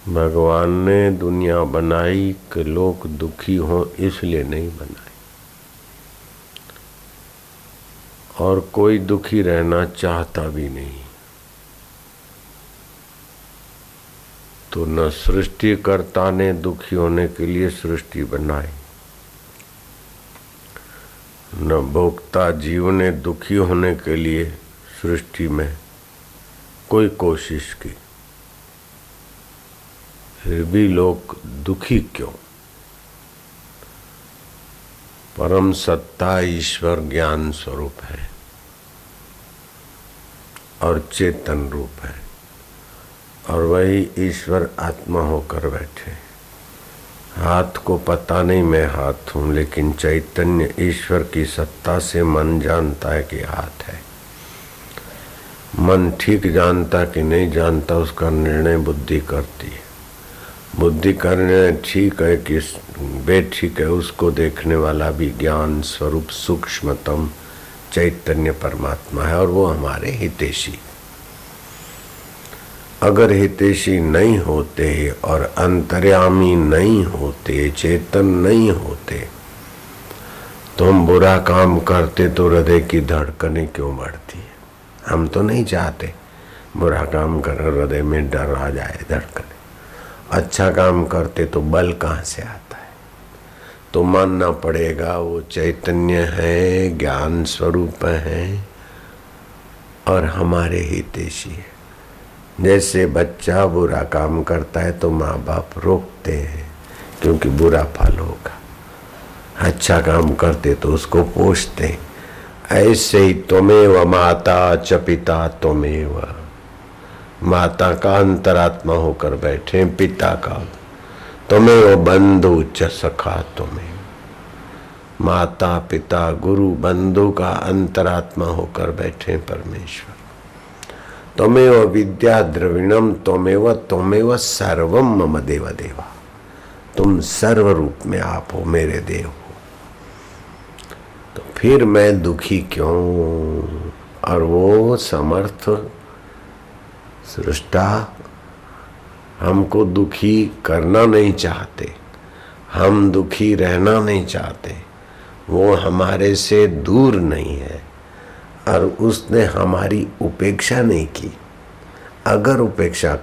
भगवान ने दुनिया बनाई कि लोग दुखी हों, इसलिए नहीं बनाई। और कोई दुखी रहना चाहता भी नहीं। तो न सृष्टिकर्ता ने दुखी होने के लिए सृष्टि बनाई, न भोक्ता जीव ने दुखी होने के लिए सृष्टि में कोई कोशिश की। फिर भी लोग दुखी क्यों? परम सत्ता ईश्वर ज्ञान स्वरूप है और चेतन रूप है, और वही ईश्वर आत्मा होकर बैठे। हाथ को पता नहीं मैं हाथ हूं, लेकिन चैतन्य ईश्वर की सत्ता से मन जानता है कि हाथ है। मन ठीक जानता कि नहीं जानता, उसका निर्णय बुद्धि करती है। बुद्धि का निर्णय ठीक है कि बेठीक है, उसको देखने वाला भी ज्ञान स्वरूप सूक्ष्मतम चैतन्य परमात्मा है, और वो हमारे हितैषी। अगर हितैषी नहीं होते और अंतर्यामी नहीं होते, चेतन नहीं होते, तो हम बुरा काम करते तो हृदय की धड़कनें क्यों बढ़ती है? हम तो नहीं चाहते बुरा काम कर, हृदय में डर आ जाए, धड़कने। अच्छा काम करते तो बल कहाँ से आता है? तो मानना पड़ेगा वो चैतन्य है, ज्ञान स्वरूप है और हमारे हितैषी है। जैसे बच्चा बुरा काम करता है तो माँ बाप रोकते हैं क्योंकि बुरा फल होगा। अच्छा काम करते तो उसको पोषते हैं। ऐसे ही त्वमेव माता च पिता त्वमेव। माता का अंतरात्मा होकर बैठे, पिता का त्वमेव बंधु च सखा त्वमेव। माता पिता गुरु बंधु का अंतरात्मा होकर बैठे परमेश्वर। त्वमेव विद्या द्रविणम त्वमेव त्वमेव सर्वम मम देव देवा। तुम सर्व रूप में आप हो, मेरे देव हो। तो फिर मैं दुखी क्यों? और वो समर्थ सृष्टा हमको दुखी करना नहीं चाहते, हम दुखी रहना नहीं चाहते। वो हमारे से दूर नहीं है और उसने हमारी उपेक्षा नहीं की। अगर उपेक्षा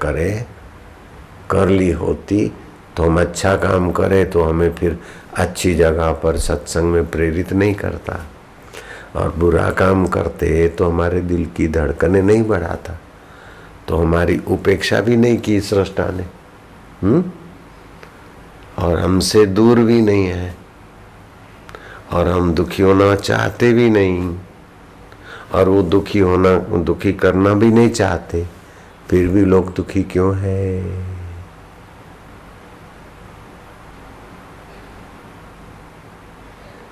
कर ली होती तो हम अच्छा काम करें तो हमें फिर अच्छी जगह पर सत्संग में प्रेरित नहीं करता, और बुरा काम करते तो हमारे दिल की धड़कनें नहीं बढ़ाता, तो हमारी उपेक्षा भी नहीं की सृष्टा ने। और हमसे दूर भी नहीं है, और हम दुखी होना चाहते भी नहीं, और वो दुखी करना भी नहीं चाहते। फिर भी लोग दुखी क्यों है?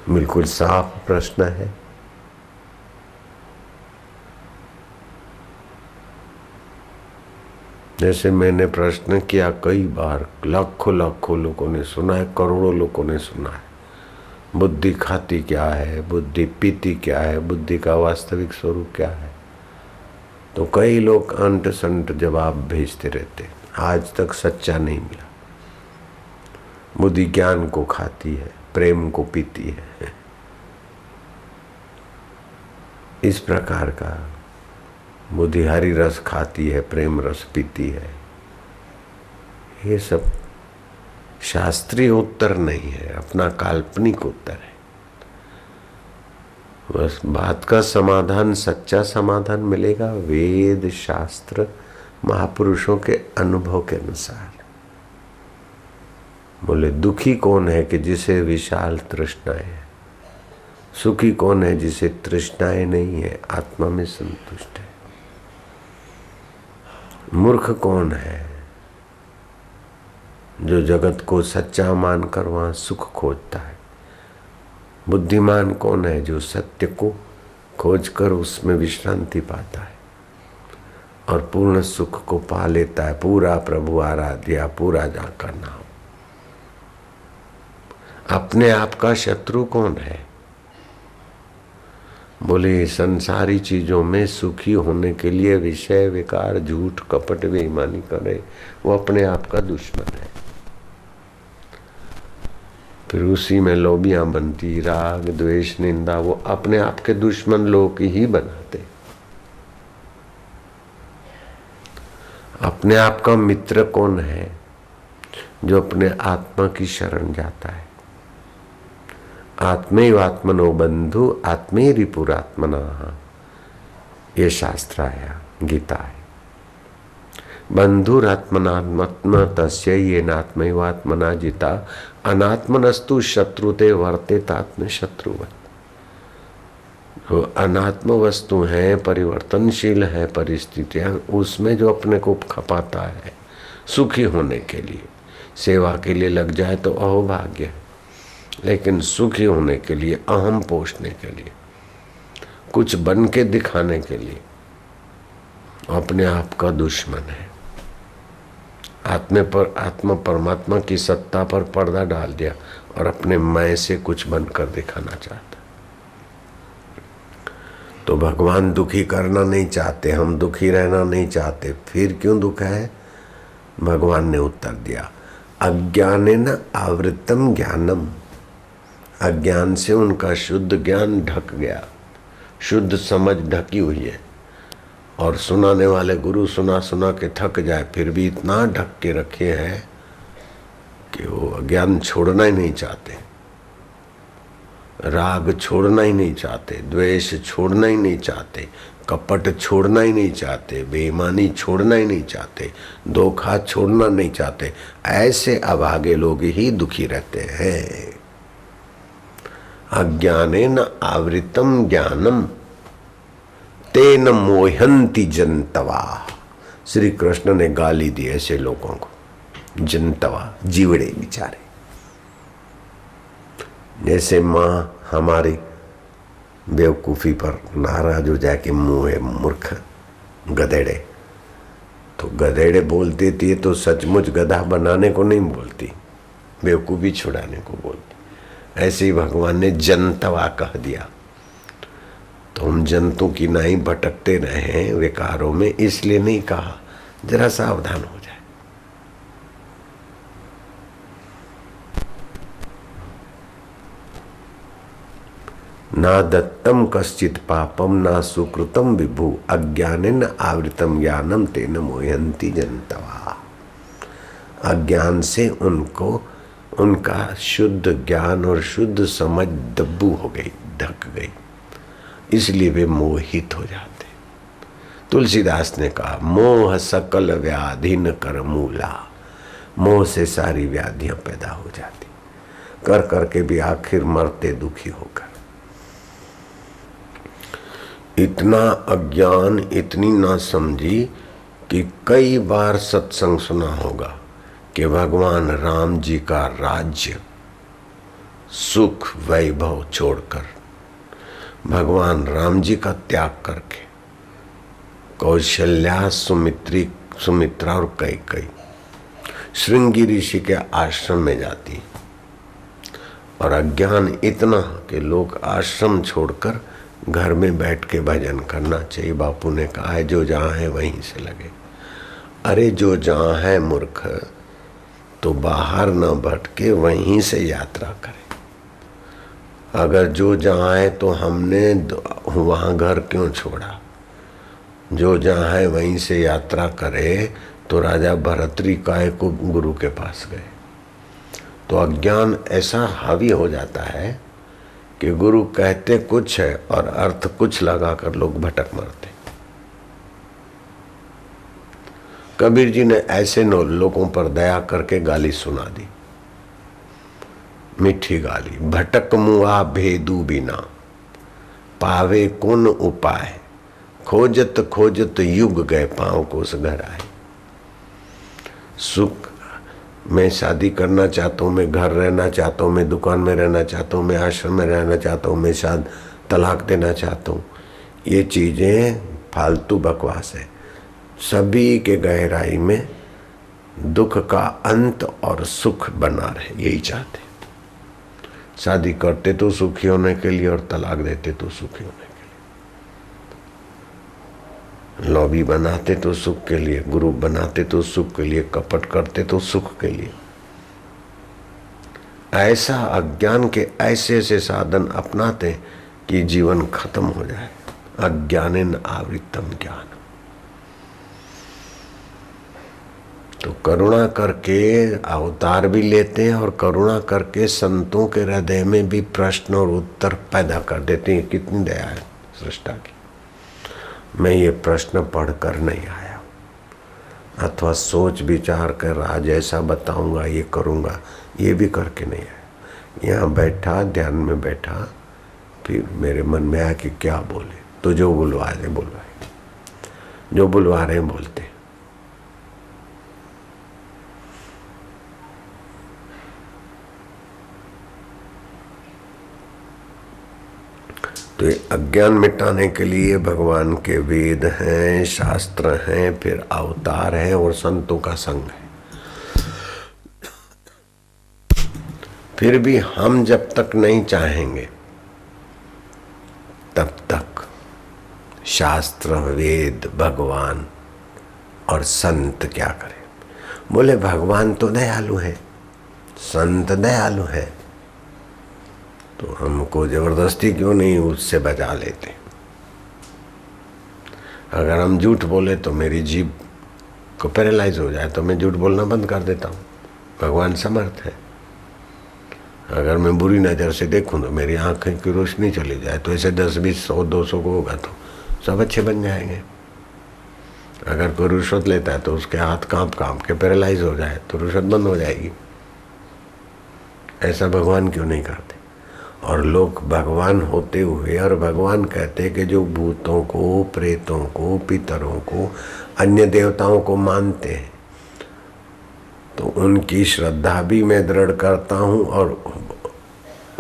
बिल्कुल साफ प्रश्न है। जैसे मैंने प्रश्न किया कई बार, लाखों लाखों लोगों ने सुना है, करोड़ों लोगों ने सुना है। बुद्धि खाती क्या है, बुद्धि पीती क्या है, बुद्धि का वास्तविक स्वरूप क्या है? तो कई लोग अंट संट जवाब भेजते रहते, आज तक सच्चा नहीं मिला। बुद्धि ज्ञान को खाती है, प्रेम को पीती है, इस प्रकार का। बुद्धि हरि रस खाती है, प्रेम रस पीती है। ये सब शास्त्रीय उत्तर नहीं है, अपना काल्पनिक उत्तर है। बस बात का समाधान, सच्चा समाधान मिलेगा वेद शास्त्र महापुरुषों के अनुभव के अनुसार। बोले दुखी कौन है कि जिसे विशाल तृष्णाएं है? सुखी कौन है जिसे तृष्णाएं नहीं है, आत्मा में संतुष्ट है? मूर्ख कौन है जो जगत को सच्चा मानकर वहां सुख खोजता है? बुद्धिमान कौन है जो सत्य को खोजकर उसमें विश्रांति पाता है और पूर्ण सुख को पा लेता है? पूरा प्रभु आराध्या, पूरा जाकर नाम। अपने आप का शत्रु कौन है? बोले संसारी चीजों में सुखी होने के लिए विषय विकार झूठ कपट बेईमानी करे, वो अपने आप का दुश्मन है। फिर उसी में लोभियां बनती, राग द्वेष निंदा, वो अपने आप के दुश्मन लोग ही बनाते। अपने आप का मित्र कौन है? जो अपने आत्मा की शरण जाता है। आत्मैव आत्मनो बंधु आत्मे रिपुरात्मना, ये शास्त्र आया, गीता है। बंधुरात्मनात्म तस्य ये नात्मैवात्मना जिता अनात्मनस्तु शत्रुते वर्तेतात्म शत्रुवत्। जो अनात्म वस्तु है, परिवर्तनशील है परिस्थितियां, उसमें जो अपने को खपाता है सुखी होने के लिए, सेवा के लिए लग जाए तो अहोभाग्य है, लेकिन सुखी होने के लिए, अहम पोषने के लिए, कुछ बन के दिखाने के लिए अपने आप का दुश्मन है। आत्मा परमात्मा की सत्ता पर पर्दा डाल दिया और अपने मैं से कुछ बनकर दिखाना चाहता। तो भगवान दुखी करना नहीं चाहते, हम दुखी रहना नहीं चाहते, फिर क्यों दुख है? भगवान ने उत्तर दिया, अज्ञानेन आवृतम ज्ञानम। अज्ञान से उनका शुद्ध ज्ञान ढक गया, शुद्ध समझ ढकी हुई है। और सुनाने वाले गुरु सुना सुना के थक जाए, फिर भी इतना ढक के रखे हैं कि वो अज्ञान छोड़ना ही नहीं चाहते, राग छोड़ना ही नहीं चाहते, द्वेष छोड़ना ही नहीं चाहते, कपट छोड़ना ही नहीं चाहते, बेईमानी छोड़ना ही नहीं चाहते, धोखा छोड़ना नहीं चाहते। ऐसे अभागे लोग ही दुखी रहते हैं। अज्ञानेन आवृतम ज्ञानम तेन मोहंती जनतवा। श्री कृष्ण ने गाली दी ऐसे लोगों को, जनतवा, जीवड़े बेचारे। जैसे माँ हमारी बेवकूफ़ी पर नाराज हो जाए कि मुँह है मूर्ख गधेड़े, तो गधेड़े बोल देती है तो सचमुच गधा बनाने को नहीं बोलती, बेवकूफ़ी छुड़ाने को बोलती। ऐसे ही भगवान ने जनतवा कह दिया। तो हम जंतु की नाई भटकते रहे विकारों में, इसलिए नहीं कहा, जरा सावधान हो जाए। ना दत्तम कश्चित पापम ना सुकृतम विभु अज्ञानेन आवृतम ज्ञानम तेन मोहंती जनतवा। अज्ञान से उनको उनका शुद्ध ज्ञान और शुद्ध समझ दब्बू हो गई, ढक गई, इसलिए वे मोहित हो जाते। तुलसीदास ने कहा, मोह सकल व्याधि न कर मूला। मोह से सारी व्याधियां पैदा हो जाती, कर करके भी आखिर मरते दुखी होकर। इतना अज्ञान, इतनी ना समझी कि कई बार सत्संग सुना होगा कि भगवान राम जी का राज्य सुख वैभव छोड़कर, भगवान राम जी का त्याग करके कौशल्या, सुमित्रा और कैकेयी श्रृंगी ऋषि के आश्रम में जाती। और अज्ञान इतना कि लोग आश्रम छोड़कर घर में बैठ के भजन करना चाहिए। बापू ने कहा है, जो जहाँ है वहीं से लगे। अरे जो जहाँ है मूर्ख, तो बाहर न भटके वहीं से यात्रा करे। अगर जो जहाँ है तो हमने वहाँ घर क्यों छोड़ा? जो जहाँ है वहीं से यात्रा करे। तो राजा भरतरी को गुरु के पास गए, तो अज्ञान ऐसा हावी हो जाता है कि गुरु कहते कुछ है और अर्थ कुछ लगाकर लोग भटक मरते। कबीर जी ने ऐसे लोगों पर दया करके गाली सुना दी, मीठी गाली। भटक मुआ भेदू बिना पावे कौन उपाय, खोजत खोजत युग गए पांव को उस घर आए। सुख, मैं शादी करना चाहता हूँ, मैं घर रहना चाहता हूँ, मैं दुकान में रहना चाहता हूँ, मैं आश्रम में रहना चाहता हूँ, मैं शायद तलाक देना चाहता हूँ, ये चीज़ें फालतू बकवास है। सभी के गहराई में दुख का अंत और सुख बना रहे, यही चाहते। शादी करते तो सुखी होने के लिए और तलाक देते तो सुखी होने के लिए। लॉबी बनाते तो सुख के लिए, ग्रुप बनाते तो सुख के लिए, कपट करते तो सुख के लिए। ऐसा अज्ञान के ऐसे ऐसे साधन अपनाते कि जीवन खत्म हो जाए। अज्ञानेन आवृतम ज्ञान। तो करुणा करके अवतार भी लेते हैं और करुणा करके संतों के हृदय में भी प्रश्न और उत्तर पैदा कर देते हैं। कितनी दया है सृष्टा की। मैं ये प्रश्न पढ़कर नहीं आया अथवा सोच विचार कर आज ऐसा बताऊंगा, ये करूंगा, ये भी करके नहीं आया। यहाँ बैठा, ध्यान में बैठा, फिर मेरे मन में आया कि क्या बोले, तो जो बुलवा रहे बुलवाए, जो बुलवा रहे बोलते। तो ये अज्ञान मिटाने के लिए भगवान के वेद हैं, शास्त्र हैं, फिर अवतार है और संतों का संग है। फिर भी हम जब तक नहीं चाहेंगे तब तक शास्त्र, वेद, भगवान और संत क्या करें। बोले भगवान तो दयालु है, संत दयालु है, तो हमको जबरदस्ती क्यों नहीं उससे बचा लेते। अगर हम झूठ बोले तो मेरी जीभ को पैरालाइज हो जाए तो मैं झूठ बोलना बंद कर देता हूँ। भगवान समर्थ है। अगर मैं बुरी नज़र से देखूं तो मेरी आंखें की रोशनी चली जाए, तो ऐसे 10, 20, 100, 200 को होगा तो सब अच्छे बन जाएंगे। अगर कोई रिश्वत लेता है तो उसके हाथ कांप कांप के पैरालाइज हो जाए तो रिश्वत बंद हो जाएगी। ऐसा भगवान क्यों नहीं करते। और लोग भगवान होते हुए और भगवान कहते कि जो भूतों को, प्रेतों को, पितरों को, अन्य देवताओं को मानते हैं तो उनकी श्रद्धा भी मैं दृढ़ करता हूँ और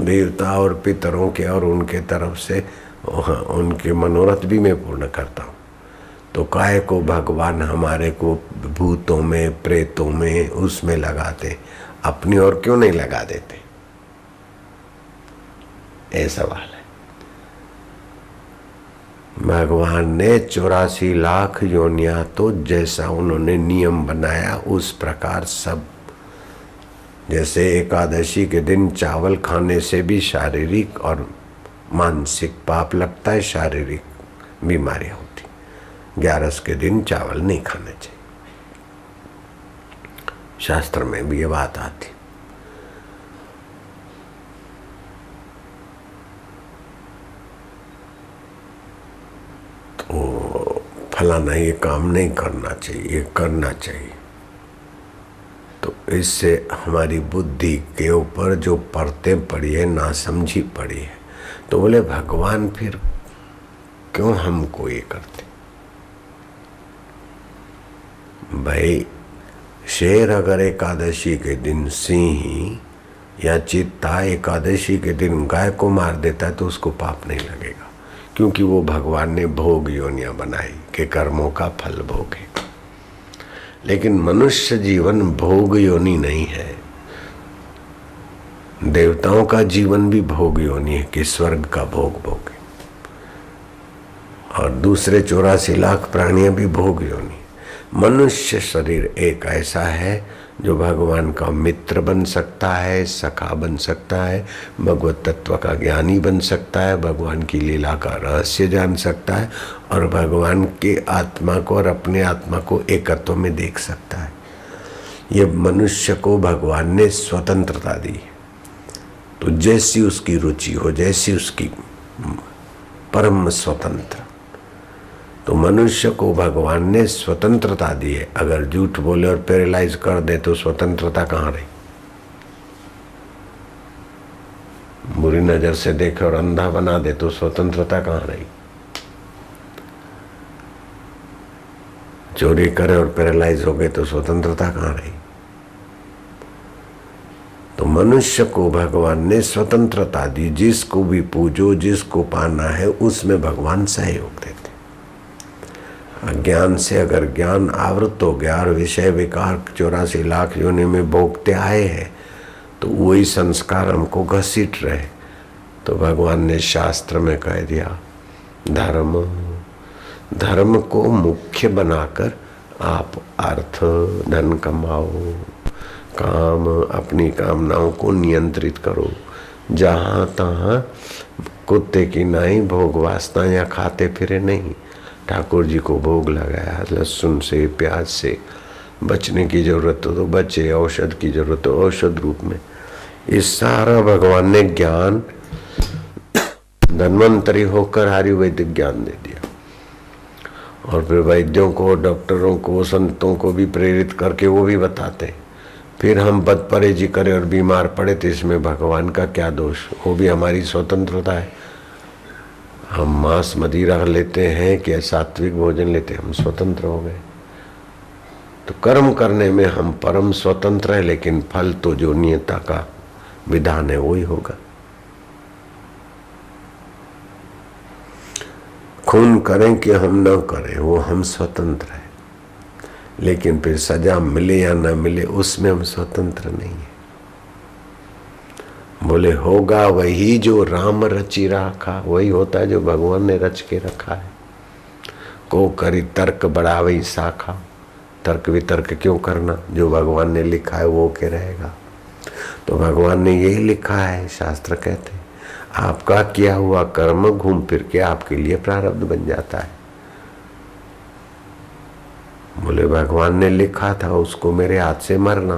देवता और पितरों के और उनके तरफ से उनके मनोरथ भी मैं पूर्ण करता हूँ। तो काहे को भगवान हमारे को भूतों में, प्रेतों में, उसमें लगाते, अपनी ओर क्यों नहीं लगा देते। ये सवाल है। भगवान ने 84 लाख योनियां तो जैसा उन्होंने नियम बनाया उस प्रकार सब। जैसे एकादशी के दिन चावल खाने से भी शारीरिक और मानसिक पाप लगता है, शारीरिक बीमारियां होती। 11 के दिन चावल नहीं खाने चाहिए, शास्त्र में भी ये बात आती। तो फलाना ये काम नहीं करना चाहिए, ये करना चाहिए। तो इससे हमारी बुद्धि के ऊपर जो परतें पड़ी है, नासमझी पड़ी है। तो बोले भगवान फिर क्यों हमको ये करते। भाई शेर अगर एकादशी के दिन सिंह या चीता एकादशी के दिन गाय को मार देता है तो उसको पाप नहीं लगेगा, क्योंकि वो भगवान ने भोग योनियां बनाई कि कर्मों का फल भोगे। लेकिन मनुष्य जीवन भोग योनि नहीं है। देवताओं का जीवन भी भोग योनि है कि स्वर्ग का भोग भोगे, और दूसरे 84 लाख प्राणियां भी भोग योनि। मनुष्य शरीर एक ऐसा है जो भगवान का मित्र बन सकता है, सखा बन सकता है, भगवत तत्व का ज्ञानी बन सकता है, भगवान की लीला का रहस्य जान सकता है, और भगवान के आत्मा को और अपने आत्मा को एकत्व में देख सकता है। ये मनुष्य को भगवान ने स्वतंत्रता दी। तो जैसी उसकी रुचि हो, जैसी उसकी परम स्वतंत्र, तो मनुष्य को भगवान ने स्वतंत्रता दी है। अगर झूठ बोले और पैरालाइज कर दे तो स्वतंत्रता कहाँ रही। बुरी नजर से देखे और अंधा बना दे तो स्वतंत्रता कहाँ रही। चोरी करे और पैरालाइज हो गए तो स्वतंत्रता कहाँ रही। तो मनुष्य को भगवान ने स्वतंत्रता दी। जिसको भी पूजो, जिसको पाना है उसमें भगवान सहयोग देते। अज्ञान से अगर ज्ञान आवृत हो गया और विषय विकार 84 लाख योनि में भोगते आए हैं तो वही संस्कार हमको घसीट रहे। तो भगवान ने शास्त्र में कह दिया धर्म धर्म को मुख्य बनाकर आप अर्थ धन कमाओ, काम अपनी कामनाओं को नियंत्रित करो। जहाँ तहाँ कुत्ते की नाई भोग वासना या खाते फिरे नहीं। ठाकुर जी को भोग लगाया, लहसुन से प्याज से बचने की जरूरत हो तो बचे, औषध की जरूरत हो औषध रूप में। इस सारा भगवान ने ज्ञान धन्वंतरी होकर आयुर्वेदिक ज्ञान दे दिया। और फिर वैद्यों को, डॉक्टरों को, संतों को भी प्रेरित करके वो भी बताते। फिर हम बदपरहेजी करें और बीमार पड़े तो इसमें भगवान का क्या दोष? वो भी हमारी स्वतंत्रता है। हम मांस मदिरा लेते हैं कि सात्विक भोजन लेते हैं, हम स्वतंत्र हो गए। तो कर्म करने में हम परम स्वतंत्र है, लेकिन फल तो जो नियता का विधान है वही होगा। खून करें कि हम न करें वो हम स्वतंत्र है, लेकिन फिर सजा मिले या न मिले उसमें हम स्वतंत्र नहीं है। बोले होगा वही जो राम रचि राखा, वही होता है जो भगवान ने रच के रखा है। को करी तर्क बढ़ावई शाखा, तर्क वितर्क क्यों करना? जो भगवान ने लिखा है वो के रहेगा। तो भगवान ने यही लिखा है, शास्त्र कहते हैं आपका किया हुआ कर्म घूम फिर के आपके लिए प्रारब्ध बन जाता है। बोले भगवान ने लिखा था उसको मेरे हाथ से मरना,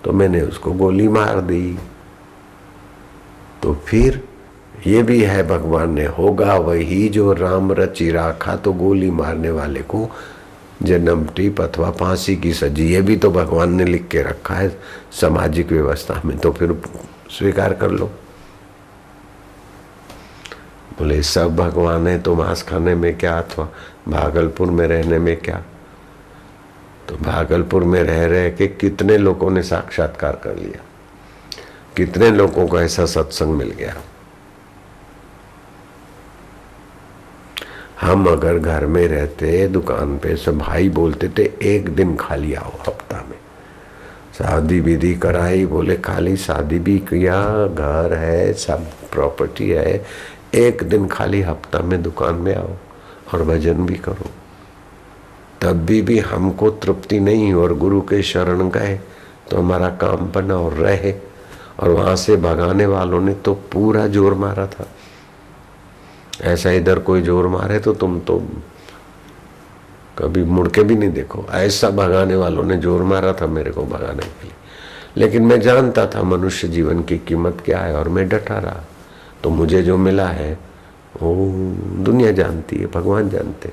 तो मैंने उसको गोली मार दी। तो फिर ये भी है भगवान ने होगा वही जो राम रचि राखा, तो गोली मारने वाले को जन्म टीप अथवा फांसी की सजी, ये भी तो भगवान ने लिख के रखा है सामाजिक व्यवस्था में, तो फिर स्वीकार कर लो। बोले सब भगवान है तो मांस खाने में क्या, अथवा भागलपुर में रहने में क्या? तो भागलपुर में रह रहे के कितने लोगों ने साक्षात्कार कर लिया, कितने लोगों को ऐसा सत्संग मिल गया। हम अगर घर में रहते, दुकान पे सब भाई बोलते थे एक दिन खाली आओ हफ्ता में, शादी विधि कराई, बोले खाली शादी भी किया, घर है, सब प्रॉपर्टी है, एक दिन खाली हफ्ता में दुकान में आओ और भजन भी करो। तब भी हमको तृप्ति नहीं और गुरु के शरण गए तो हमारा काम बना और रहे। और वहां से भगाने वालों ने तो पूरा जोर मारा था। ऐसा इधर कोई जोर मारे तो तुम तो कभी मुड़ के भी नहीं देखो। ऐसा भगाने वालों ने जोर मारा था मेरे को भगाने के लिए, लेकिन मैं जानता था मनुष्य जीवन की कीमत क्या है और मैं डटा रहा। तो मुझे जो मिला है वो दुनिया जानती है, भगवान जानते।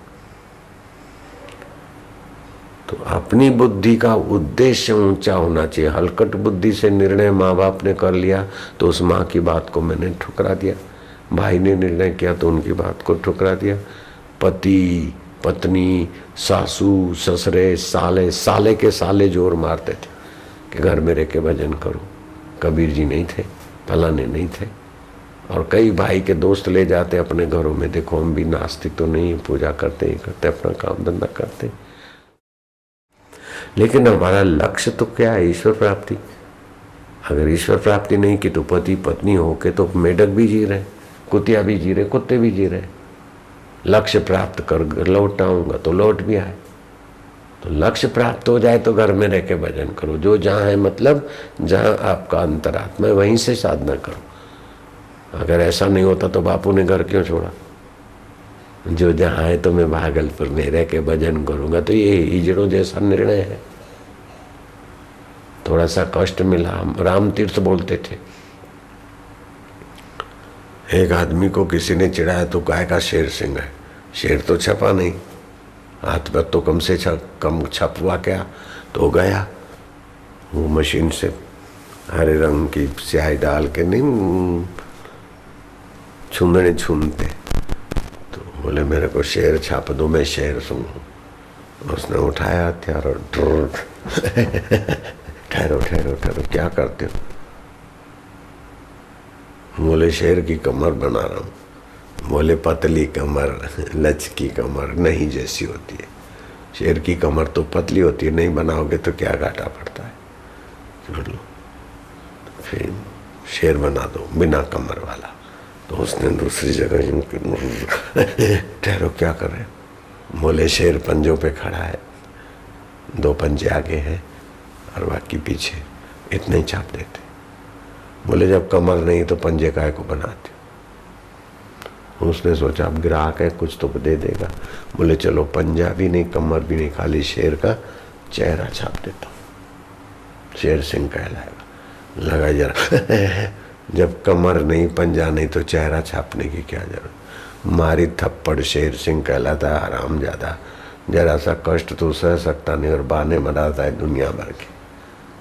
तो अपनी बुद्धि का उद्देश्य ऊंचा होना चाहिए। हलकट बुद्धि से निर्णय माँ बाप ने कर लिया तो उस माँ की बात को मैंने ठुकरा दिया, भाई ने निर्णय किया तो उनकी बात को ठुकरा दिया। पति पत्नी सासू ससुरे साले, साले के साले जोर मारते थे कि घर में रह के भजन करो। कबीर जी नहीं थे, फलाने नहीं थे। और कई भाई के दोस्त ले जाते अपने घरों में, देखो हम भी नास्तिक तो नहीं, पूजा करते ही करते, अपना काम धंधा करते, लेकिन हमारा लक्ष्य तो क्या है? ईश्वर प्राप्ति। अगर ईश्वर प्राप्ति नहीं की तो पति पत्नी होके तो मेढक भी जी रहे, कुतिया भी जी रहे, कुत्ते भी जी रहे। लक्ष्य प्राप्त कर लौट आऊंगा तो लौट भी आए। तो लक्ष्य प्राप्त हो जाए तो घर में रह के भजन करो। जो जहाँ है, मतलब जहाँ आपका अंतरात्मा है वहीं से साधना करो। अगर ऐसा नहीं होता तो बापू ने घर क्यों छोड़ा? जो जहाँ है तो मैं भागलपुर में रह के भजन करूंगा, तो ये हिजड़ों जैसा निर्णय है। थोड़ा सा कष्ट मिला, राम तीर्थ बोलते थे। एक आदमी को किसी ने चिढ़ाया तो गाय का शेर सिंह है, शेर तो छपा नहीं, हाथ पर तो कम से कम छपवा क्या, तो गया वो मशीन से हरे रंग की स्याही डाल के नहीं छूंदने छूनते, तो बोले मेरे को शेर छाप दो, मैं शेर सुनूं। उसने उठाया हथियार और ठहरो ठहरो ठहरो, क्या करते हो? बोले शेर की कमर बना रहा हूँ। बोले पतली कमर लचकी कमर नहीं जैसी होती है, शेर की कमर तो पतली होती है, नहीं बनाओगे तो क्या घाटा पड़ता है। बोलो फिर शेर बना दो बिना कमर वाला। तो उसने दूसरी जगह ठहरो क्या कर रहे, बोले शेर पंजों पे खड़ा है, 2 पंजे आगे हैं और बाकी पीछे, इतने ही छाप देते। बोले जब कमर नहीं तो पंजे काय को बनाते हो? उसने सोचा अब ग्राहक है कुछ तो दे देगा। बोले चलो पंजा भी नहीं कमर भी नहीं, खाली शेर का चेहरा छाप देता हूँ, शेर सिंह कहलाएगा। लगा जरा जब कमर नहीं पंजा नहीं तो चेहरा छापने की क्या जरूरत। मारी थप्पड़, शेर सिंह कहलाता है हराम ज्यादा, जरा सा कष्ट तो सह सकता नहीं और बहाने मनाता है दुनिया भर के।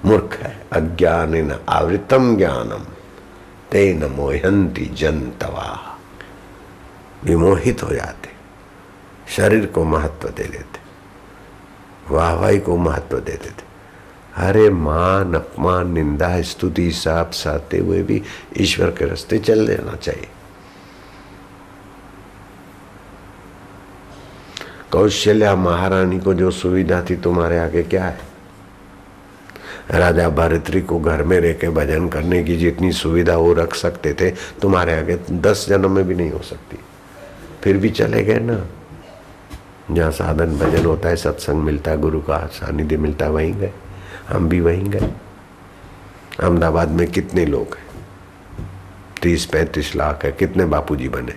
मूर्ख है। अज्ञानेन आवृतम ज्ञानम तेन मोहंती जनतवा। विमोहित हो जाते, शरीर को महत्व दे देते, वाहवाही को महत्व दे देते। हरे मान अपमान निंदा स्तुति साप साते हुए भी ईश्वर के रास्ते चल देना चाहिए। कौशल्या महारानी को जो सुविधा थी तुम्हारे आगे क्या है? राजा भरतरी को घर में रह के भजन करने की जितनी सुविधा वो रख सकते थे, तुम्हारे आगे 10 जन्म में भी नहीं हो सकती। फिर भी चले गए ना, जहाँ साधन भजन होता है, सत्संग मिलता है, गुरु का सानिध्य मिलता है, वहीं गए। हम भी वहीं गए। अहमदाबाद में कितने लोग हैं? 30-35 लाख है। कितने बापूजी बने?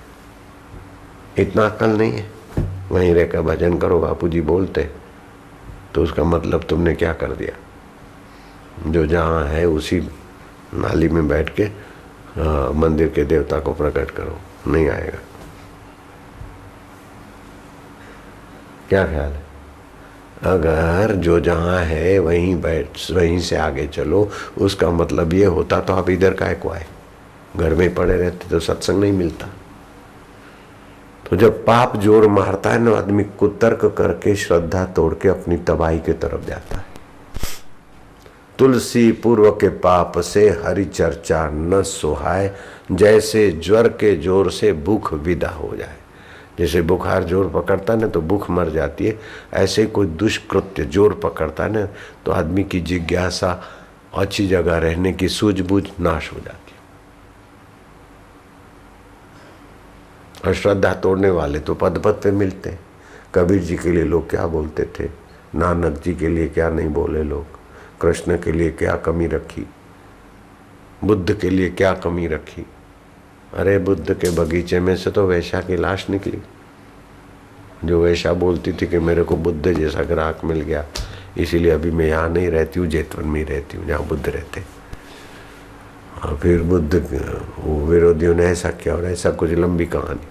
इतना अक्ल नहीं है? वहीं रहकर भजन करो, बापूजी बोलते तो उसका मतलब तुमने क्या कर दिया? जो जहाँ है उसी नाली में बैठ के मंदिर के देवता को प्रकट करो, नहीं आएगा। क्या ख्याल है? अगर जो जहाँ है वहीं बैठ, वहीं से आगे चलो, उसका मतलब ये होता तो आप इधर काहे को आए? घर में पड़े रहते तो सत्संग नहीं मिलता। तो जब पाप जोर मारता है ना, आदमी कुतर्क करके श्रद्धा तोड़ के अपनी तबाही की तरफ जाता है। तुलसी पूर्व के पाप से हरि चर्चा न सुहाए, जैसे ज्वर के जोर से भूख विदा हो जाए। जैसे बुखार जोर पकड़ता है ना तो भूख मर जाती है, ऐसे कोई दुष्कृत्य जोर पकड़ता है ना तो आदमी की जिज्ञासा, अच्छी जगह रहने की सूझबूझ नाश हो जाती है। और श्रद्धा तोड़ने वाले तो पद पद पे मिलते हैं। कबीर जी के लिए लोग क्या बोलते थे, नानक जी के लिए क्या नहीं बोले लोग, कृष्ण के लिए क्या कमी रखी, बुद्ध के लिए क्या कमी रखी। अरे बुद्ध के बगीचे में से तो वैश्या की लाश निकली, जो वैश्या बोलती थी कि मेरे को बुद्ध जैसा ग्राहक मिल गया, इसीलिए अभी मैं यहाँ नहीं रहती हूँ, जेतवन में ही रहती हूँ जहाँ बुद्ध रहते। और फिर बुद्ध विरोधियों ने ऐसा किया और ऐसा, कुछ लंबी कहानी।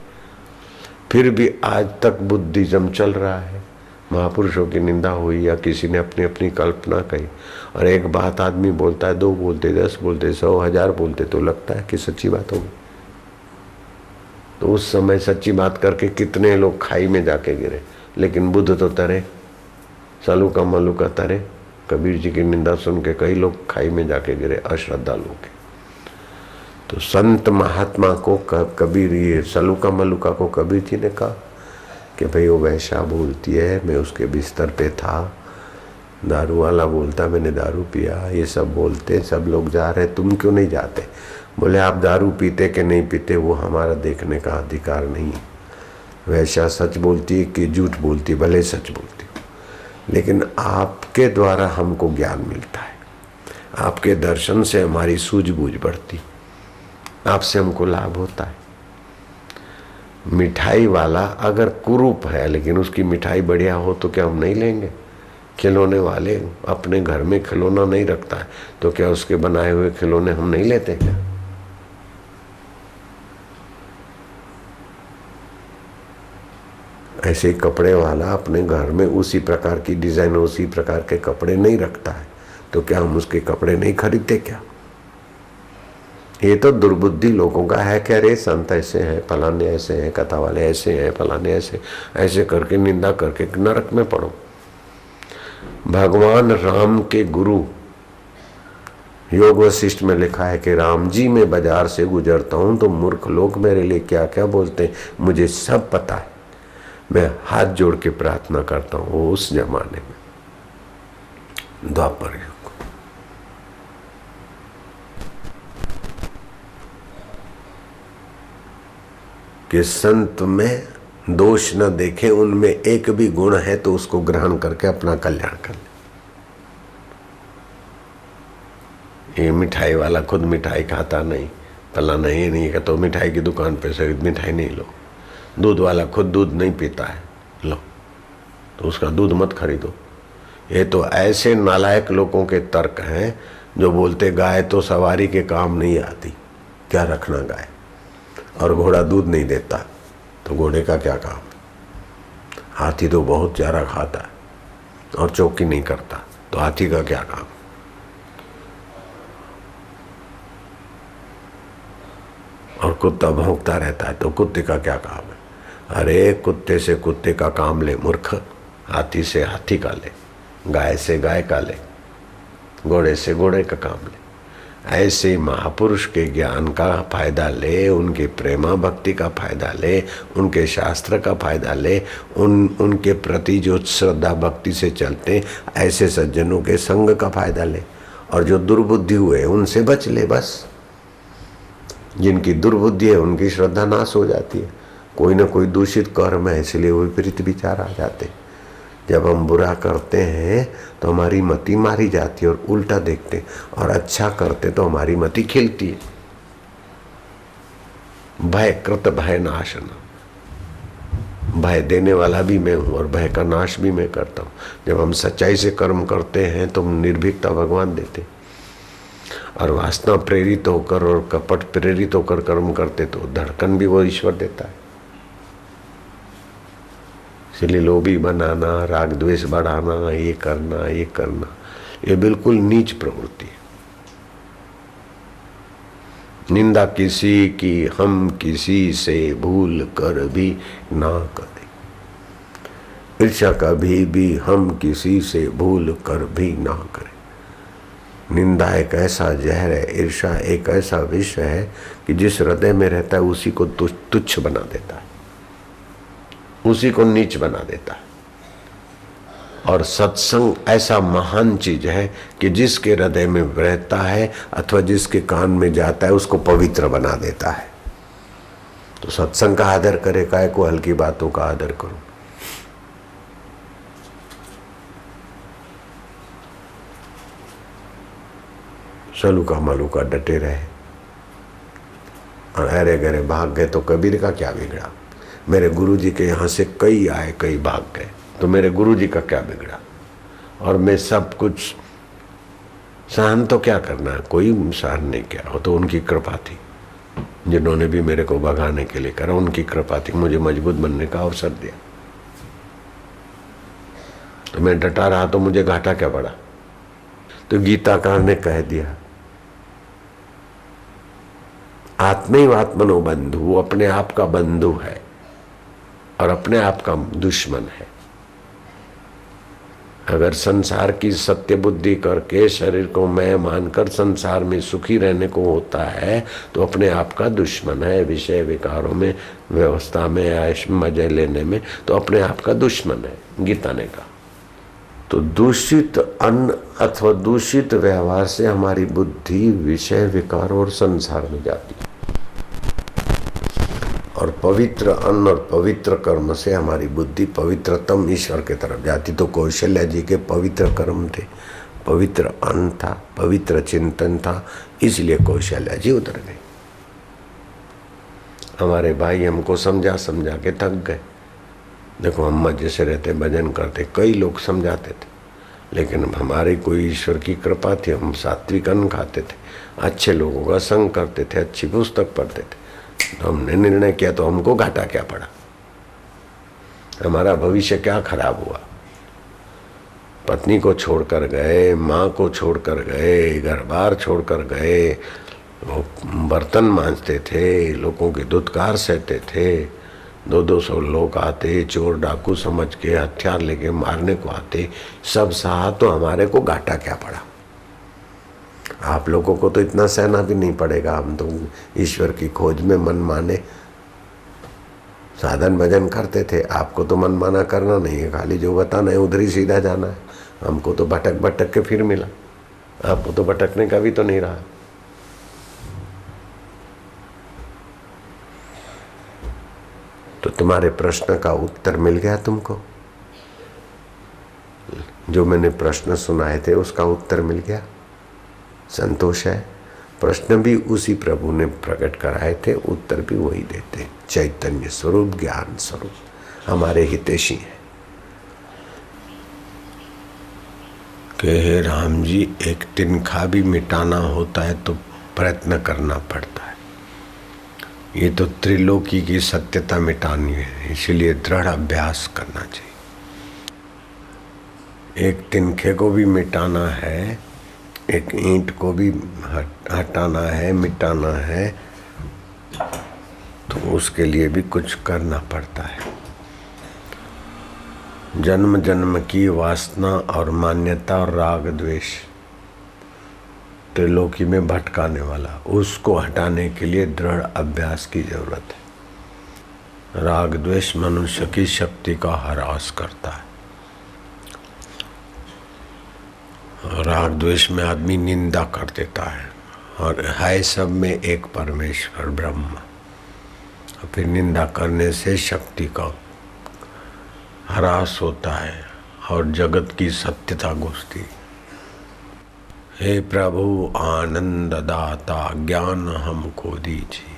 फिर भी आज तक बुद्धिज्म चल रहा है। महापुरुषों की निंदा हुई या किसी ने अपनी अपनी कल्पना कही, और एक बात आदमी बोलता है, 2 बोलते, 10 बोलते, 100, 1000 बोलते तो लगता है कि सच्ची बात होगी। तो उस समय सच्ची बात करके कितने लोग खाई में जाके गिरे, लेकिन बुद्ध तो तरे, सालू का मलू का तरे। कबीर जी की निंदा सुन के कई लोग खाई में जाके गिरे, अश्रद्धालु के। तो संत महात्मा को कबीर, ये सलूका मलूका को कबीर जी ने कहा कि भाई वो वैश्या बोलती है, मैं उसके बिस्तर पे था, दारू वाला बोलता मैंने दारू पिया, ये सब बोलते, सब लोग जा रहे, तुम क्यों नहीं जाते? बोले आप दारू पीते कि नहीं पीते वो हमारा देखने का अधिकार नहीं है। वैश्या सच बोलती है कि झूठ बोलती है, भले सच बोलती हो, लेकिन आपके द्वारा हमको ज्ञान मिलता है, आपके दर्शन से हमारी सूझबूझ बढ़ती, आपसे हमको लाभ होता है। मिठाई वाला अगर कुरूप है लेकिन उसकी मिठाई बढ़िया हो तो क्या हम नहीं लेंगे? खिलौने वाले अपने घर में खिलौना नहीं रखता है तो क्या उसके बनाए हुए खिलौने हम नहीं लेते क्या? ऐसे कपड़े वाला अपने घर में उसी प्रकार की डिजाइन, उसी प्रकार के कपड़े नहीं रखता है तो क्या हम उसके कपड़े नहीं खरीदते क्या? ये तो दुर्बुद्धि लोगों का है कि अरे संत ऐसे हैं, फलाने ऐसे हैं, कथा वाले ऐसे हैं, फलाने ऐसे, ऐसे करके निंदा करके नरक में पड़ो। भगवान राम के गुरु योग वशिष्ठ में लिखा है कि राम जी मैं बाजार से गुजरता हूं तो मूर्ख लोग मेरे लिए क्या क्या बोलते हैं मुझे सब पता है, मैं हाथ जोड़ के प्रार्थना करता हूं। वो उस जमाने में द्वापर युग, कि संत में दोष न देखे, उनमें एक भी गुण है तो उसको ग्रहण करके अपना कल्याण कर ले। ये मिठाई वाला खुद मिठाई खाता नहीं, फलाना ये नहीं है तो मिठाई की दुकान पे से मिठाई नहीं लो। दूध वाला खुद दूध नहीं पीता है, लो तो उसका दूध मत खरीदो। ये तो ऐसे नालायक लोगों के तर्क हैं जो बोलते गाय तो सवारी के काम नहीं आती, क्या रखना गाय, और घोड़ा दूध नहीं देता तो घोड़े का क्या काम। हाथी तो बहुत चारा खाता है और चौकी नहीं करता तो हाथी का क्या काम। और कुत्ता भौंकता रहता है तो कुत्ते का क्या काम है। अरे कुत्ते से कुत्ते का काम ले मूर्ख, हाथी से हाथी का ले, गाय से गाय का ले, घोड़े से घोड़े का काम ले। ऐसे महापुरुष के ज्ञान का फायदा ले, उनके प्रेमा भक्ति का फायदा ले, उनके शास्त्र का फायदा ले, उनके प्रति जो श्रद्धा भक्ति से चलते ऐसे सज्जनों के संग का फायदा ले। और जो दुर्बुद्धि हुए उनसे बच ले बस। जिनकी दुर्बुद्धि है उनकी श्रद्धा नाश हो जाती है। कोई ना कोई दूषित कर्म है, इसलिए विपरीत विचार आ जाते। जब हम बुरा करते हैं तो हमारी मति मारी जाती है और उल्टा देखते, और अच्छा करते तो हमारी मति खिलती है। भय कृत भय नाशन, भय देने वाला भी मैं हूँ और भय का नाश भी मैं करता हूँ। जब हम सच्चाई से कर्म करते हैं तो निर्भीकता भगवान देते, और वासना प्रेरित होकर और कपट प्रेरित होकर कर्म करते तो धड़कन भी वो ईश्वर देता है। इसलिए लोभी बनाना, राग द्वेष बढ़ाना, ये करना ये बिल्कुल नीच प्रवृत्ति है। निंदा किसी की हम किसी से भूल कर भी ना करें, ईर्ष्या कभी भी हम किसी से भूल कर भी ना करें। निंदा एक ऐसा जहर है, ईर्ष्या एक ऐसा विष है कि जिस हृदय में रहता है उसी को तुच्छ बना देता है, उसी को नीच बना देता है। और सत्संग ऐसा महान चीज है कि जिसके हृदय में रहता है अथवा जिसके कान में जाता है उसको पवित्र बना देता है। तो सत्संग का आदर करे, काय को हल्की बातों का आदर करो। सलूका मलूका डटे रहे और अरे गरे भाग गए तो कबीर का क्या बिगड़ा। मेरे गुरुजी के यहाँ से कई आए कई भाग गए तो मेरे गुरुजी का क्या बिगड़ा। और मैं सब कुछ सहन तो क्या करना है, कोई सहन नहीं किया, वो तो उनकी कृपा थी। जिन्होंने भी मेरे को भगाने के लिए करा उनकी कृपा थी, मुझे मजबूत बनने का अवसर दिया। तो मैं डटा रहा तो मुझे घाटा क्या पड़ा। तो गीताकार ने कह दिया आत्मैव आत्मनो बंधु, वो अपने आप का बंधु है और अपने आप का दुश्मन है। अगर संसार की सत्य बुद्धि करके शरीर को मैं मानकर संसार में सुखी रहने को होता है तो अपने आप का दुश्मन है। विषय विकारों में, व्यवस्था में, ऐश मजे लेने में तो अपने आप का दुश्मन है, गीता ने कहा। तो दूषित अन्न अथवा दूषित व्यवहार से हमारी बुद्धि विषय विकार और संसार में जाती है, और पवित्र अन्न और पवित्र कर्म से हमारी बुद्धि पवित्रतम ईश्वर की तरफ जाती। तो कौशल्या जी के पवित्र कर्म थे, पवित्र अन्न था, पवित्र चिंतन था, इसलिए कौशल्या जी उतर गई। हमारे भाई हमको समझा समझा के थक गए। देखो हम मजे से रहते, भजन करते, कई लोग समझाते थे, लेकिन हमारी कोई ईश्वर की कृपा थी। हम सात्विक अन्न खाते थे, अच्छे लोगों का संग करते थे, अच्छी पुस्तक पढ़ते थे। तो हमने निर्णय किया तो हमको घाटा क्या पड़ा, हमारा भविष्य क्या खराब हुआ। पत्नी को छोड़कर गए, माँ को छोड़कर गए, घर बार छोड़कर गए, वो बर्तन मांजते थे, लोगों के दुत्कार सहते थे। 200 लोग आते, चोर डाकू समझ के हथियार लेके मारने को आते, सब सहा तो हमारे को घाटा क्या पड़ा। आप लोगों को तो इतना सहना भी नहीं पड़ेगा। हम तो ईश्वर की खोज में मन माने साधन भजन करते थे, आपको तो मन माना करना नहीं है, खाली जो बताना है उधर ही सीधा जाना है। हमको तो भटक भटक के फिर मिला, आपको तो भटकने का भी तो नहीं रहा। तो तुम्हारे प्रश्न का उत्तर मिल गया तुमको? जो मैंने प्रश्न सुनाए थे उसका उत्तर मिल गया? संतोष है? प्रश्न भी उसी प्रभु ने प्रकट कराए थे, उत्तर भी वही देते। चैतन्य स्वरूप, ज्ञान स्वरूप, हमारे हितैषी है कि हे राम जी, एक तिनखा भी मिटाना होता है तो प्रयत्न करना पड़ता है। ये तो त्रिलोकी की सत्यता मिटानी है, इसलिए दृढ़ अभ्यास करना चाहिए। एक तिनखे को भी मिटाना है, एक ईंट को भी हटाना है, मिटाना है, तो उसके लिए भी कुछ करना पड़ता है। जन्म जन्म की वासना और मान्यता और राग द्वेष त्रिलोकी में भटकाने वाला, उसको हटाने के लिए दृढ़ अभ्यास की जरूरत है। राग द्वेष मनुष्य की शक्ति का ह्रास करता है। राग द्वेष में आदमी निंदा कर देता है, और है सब में एक परमेश्वर ब्रह्म। फिर निंदा करने से शक्ति का ह्रास होता है और जगत की सत्यता घुसती। हे प्रभु आनंद दाता, ज्ञान हमको दीजिए,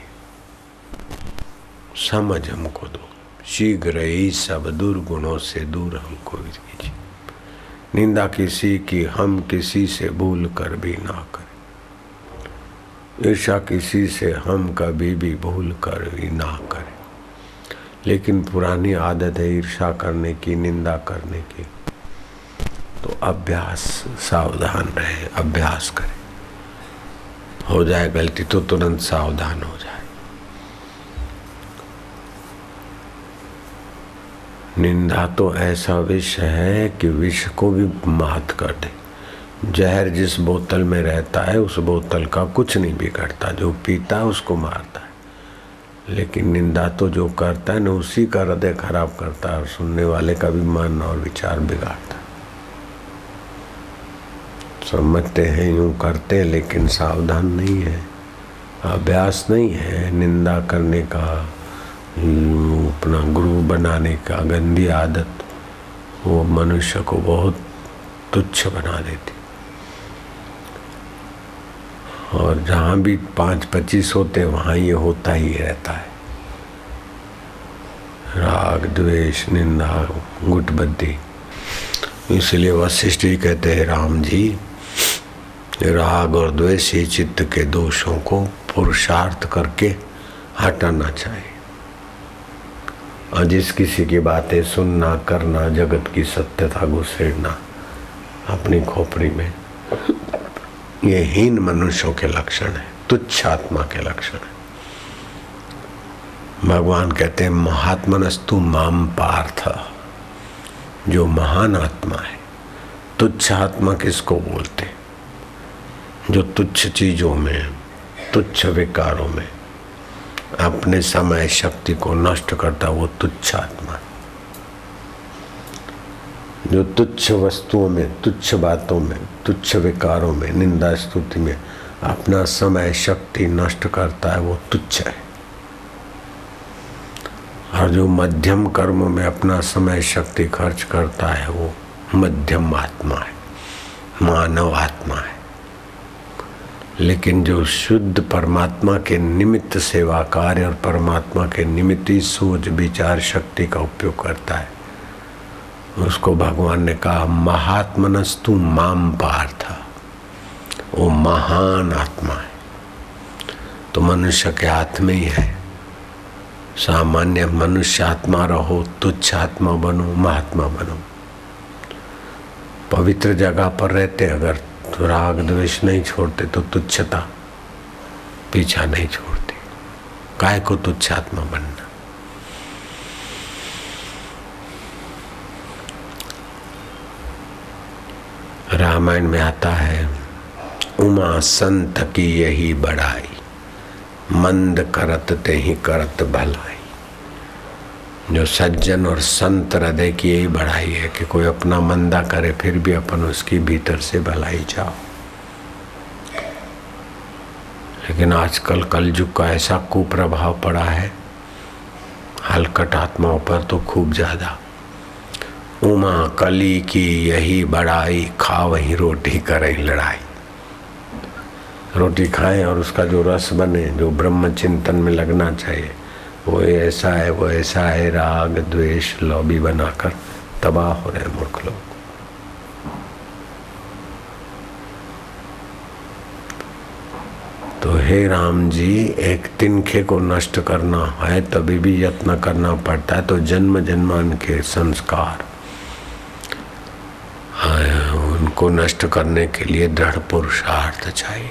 समझ हमको दो, शीघ्र ही सब दुर्गुणों से दूर हमको कीजिए। निंदा किसी की हम किसी से भूल कर भी ना करें, ईर्ष्या किसी से हम कभी भी भूल कर भी ना करें। लेकिन पुरानी आदत है ईर्ष्या करने की, निंदा करने की, तो अभ्यास, सावधान रहे, अभ्यास करें। हो जाए गलती तो तुरंत सावधान हो जाए। निंदा तो ऐसा विष है कि विष को भी मात कर दे। जहर जिस बोतल में रहता है उस बोतल का कुछ नहीं बिगड़ता, जो पीता है उसको मारता है। लेकिन निंदा तो जो करता है ना, उसी का हृदय खराब करता है और सुनने वाले का भी मन और विचार बिगाड़ता है। समझते हैं, यूं करते हैं, लेकिन सावधान नहीं है, अभ्यास नहीं है। निंदा करने का, अपना गुरु बनाने का गंदी आदत वो मनुष्य को बहुत तुच्छ बना देती। और जहाँ भी 5-25 होते वहाँ ये होता ही रहता है। राग द्वेष निंदा गुटबद्दी। इसलिए वशिष्ठ जी कहते हैं, राम जी, राग और द्वेष ही चित्त के दोषों को पुरुषार्थ करके हटाना चाहिए। और जिस किसी की बातें सुनना, करना, जगत की सत्यता घुसेड़ना अपनी खोपड़ी में, ये हीन मनुष्यों के लक्षण है, तुच्छ आत्मा के लक्षण है। भगवान कहते हैं, महात्मनस्तु माम पार्थ, जो महान आत्मा है। तुच्छ आत्मा किसको बोलते? जो तुच्छ चीजों में, तुच्छ विकारों में अपने समय शक्ति को नष्ट करता, वो तुच्छ आत्मा है। जो तुच्छ वस्तुओं में, तुच्छ बातों में, तुच्छ विकारों में, निंदा स्तुति में अपना समय शक्ति नष्ट करता है, वो तुच्छ है। और जो मध्यम कर्म में अपना समय शक्ति खर्च करता है, वो मध्यम आत्मा है, मानव आत्मा है। लेकिन जो शुद्ध परमात्मा के निमित्त सेवा कार्य और परमात्मा के निमित्त ही सोच विचार शक्ति का उपयोग करता है, उसको भगवान ने कहा, महात्मनस्तु माम पार्थ, वो महान आत्मा है। तो मनुष्य के हाथ में ही है। सामान्य मनुष्य आत्मा रहो, तुच्छ आत्मा बनो, महात्मा बनो। पवित्र जगह पर रहते अगर तो राग द्वेष नहीं छोड़ते तो तुच्छता पीछा नहीं छोड़ती। काय को तुच्छ आत्मा बनना? रामायण में आता है, उमा संत की यही बड़ाई, मंद करत ते ही करत भलाई। जो सज्जन और संत हृदय की यही बढ़ाई है कि कोई अपना मंदा करे फिर भी अपन उसकी भीतर से भलाई चाहो। लेकिन आजकल कलयुग का ऐसा कुप्रभाव पड़ा है, हलकट आत्माओं पर तो खूब ज्यादा। उमा कली की यही बड़ाई, खा वही रोटी करे लड़ाई। रोटी खाएं और उसका जो रस बने, जो ब्रह्म चिंतन में लगना चाहिए, वो ऐसा है वो ऐसा है, राग द्वेष लॉबी बनाकर तबाह हो रहे मूर्ख लोग। तो हे राम जी, एक तिनखे को नष्ट करना है तभी भी यत्न करना पड़ता है। तो जन्म जन्मान के संस्कार उनको नष्ट करने के लिए दृढ़ पुरुषार्थ चाहिए।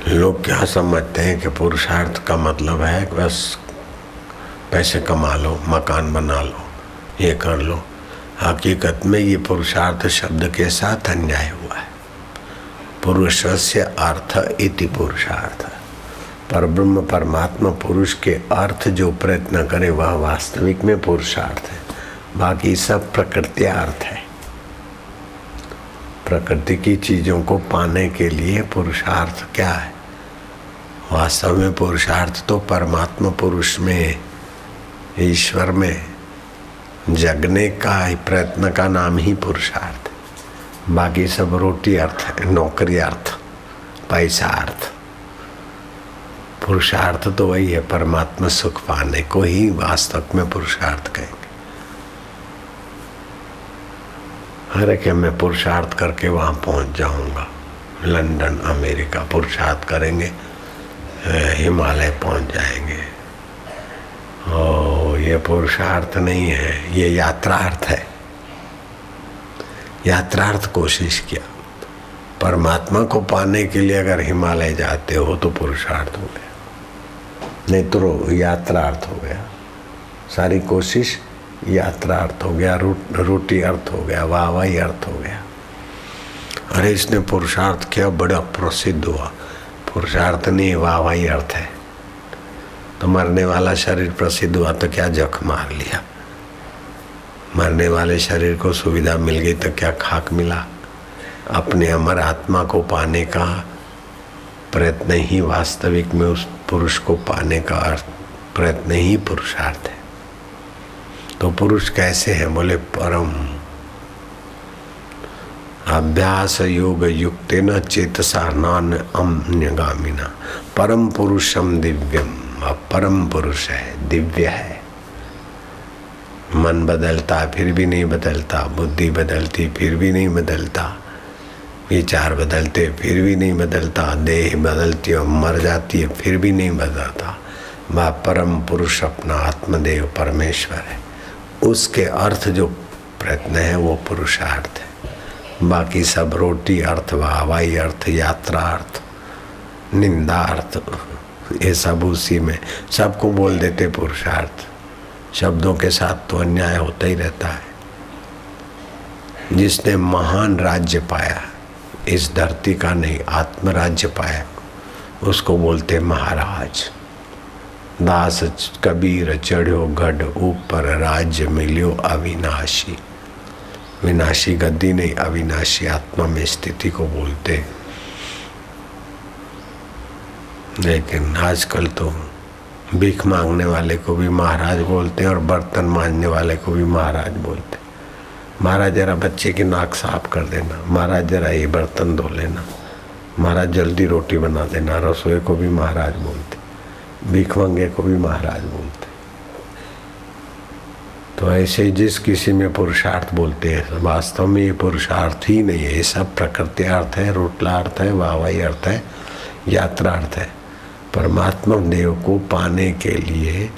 लोग क्या समझते हैं कि पुरुषार्थ का मतलब है कि बस पैसे कमा लो, मकान बना लो, ये कर लो। हकीकत में ये पुरुषार्थ शब्द के साथ अन्याय हुआ है। पुरुषस्य अर्थ इति पुरुषार्थ। पर ब्रह्म परमात्मा पुरुष के अर्थ जो प्रयत्न करे वह वास्तविक में पुरुषार्थ है। बाकी सब प्रकृति अर्थ है। प्रकृति की चीजों को पाने के लिए पुरुषार्थ क्या है? वास्तव में पुरुषार्थ तो परमात्मा पुरुष में, ईश्वर में जगने का प्रयत्न का नाम ही पुरुषार्थ है। बाकी सब रोटी अर्थ है, नौकरी अर्थ, पैसा अर्थ। पुरुषार्थ तो वही है, परमात्मा सुख पाने को ही वास्तव में पुरुषार्थ कहेंगे। अरे कि मैं पुरुषार्थ करके वहाँ पहुँच जाऊँगा, लंदन अमेरिका पुरुषार्थ करेंगे, हिमालय पहुँच जाएंगे। ओ, ये पुरुषार्थ नहीं है, ये यात्रार्थ है। यात्रार्थ कोशिश किया। परमात्मा को पाने के लिए अगर हिमालय जाते हो तो पुरुषार्थ हो गया, नहीं तो यात्रार्थ हो गया। सारी कोशिश यात्रा अर्थ हो गया, रोटी अर्थ हो गया, वाहवाही अर्थ हो गया। अरे इसने पुरुषार्थ किया, बड़ा प्रसिद्ध हुआ। पुरुषार्थ नहीं, वाहवाही अर्थ है। तो मरने वाला शरीर प्रसिद्ध हुआ तो क्या जख मार लिया? मरने वाले शरीर को सुविधा मिल गई तो क्या खाक मिला? अपने अमर आत्मा को पाने का प्रयत्न ही वास्तविक में उस पुरुष को पाने का प्रयत्न ही पुरुषार्थ है। तो पुरुष कैसे है? बोले परम अभ्यास योग युक्तेन चेतसा नान अन्यगामिना। परम पुरुषम दिव्यम। परम पुरुष है, दिव्य है। मन बदलता फिर भी नहीं बदलता, बुद्धि बदलती फिर भी नहीं बदलता, विचार बदलते फिर भी नहीं बदलता, देह बदलती और मर जाती है फिर भी नहीं बदलता। वह परम पुरुष अपना आत्मदेव परमेश्वर है। उसके अर्थ जो प्रयत्न है वो पुरुषार्थ है। बाकी सब रोटी अर्थ, हवाई अर्थ, यात्रा अर्थ, निंदा अर्थ, ये सब उसी में। सबको बोल देते पुरुषार्थ। शब्दों के साथ तो अन्याय होता ही रहता है। जिसने महान राज्य पाया, इस धरती का नहीं आत्मराज्य पाया, उसको बोलते महाराज। दास कबीर चढ़ो गढ़ ऊपर, राज्य मिलियो अविनाशी। विनाशी गद्दी नहीं, अविनाशी आत्मा में स्थिति को बोलते। लेकिन आजकल तो भीख मांगने वाले को भी महाराज बोलते हैं और बर्तन मांजने वाले को भी महाराज बोलते। महाराज जरा बच्चे की नाक साफ कर देना, महाराज जरा ये बर्तन धो लेना, महाराज जल्दी रोटी बना देना। रसोई को भी महाराज बोलते, भीख मांगे को भी महाराज बोलते। तो ऐसे ही जिस किसी में पुरुषार्थ बोलते हैं, वास्तव में ये पुरुषार्थ ही नहीं है। ये सब प्रकृति अर्थ है, रोटला अर्थ है, वाहवाही अर्थ है, यात्रा अर्थ है। परमात्मा देव को पाने के लिए,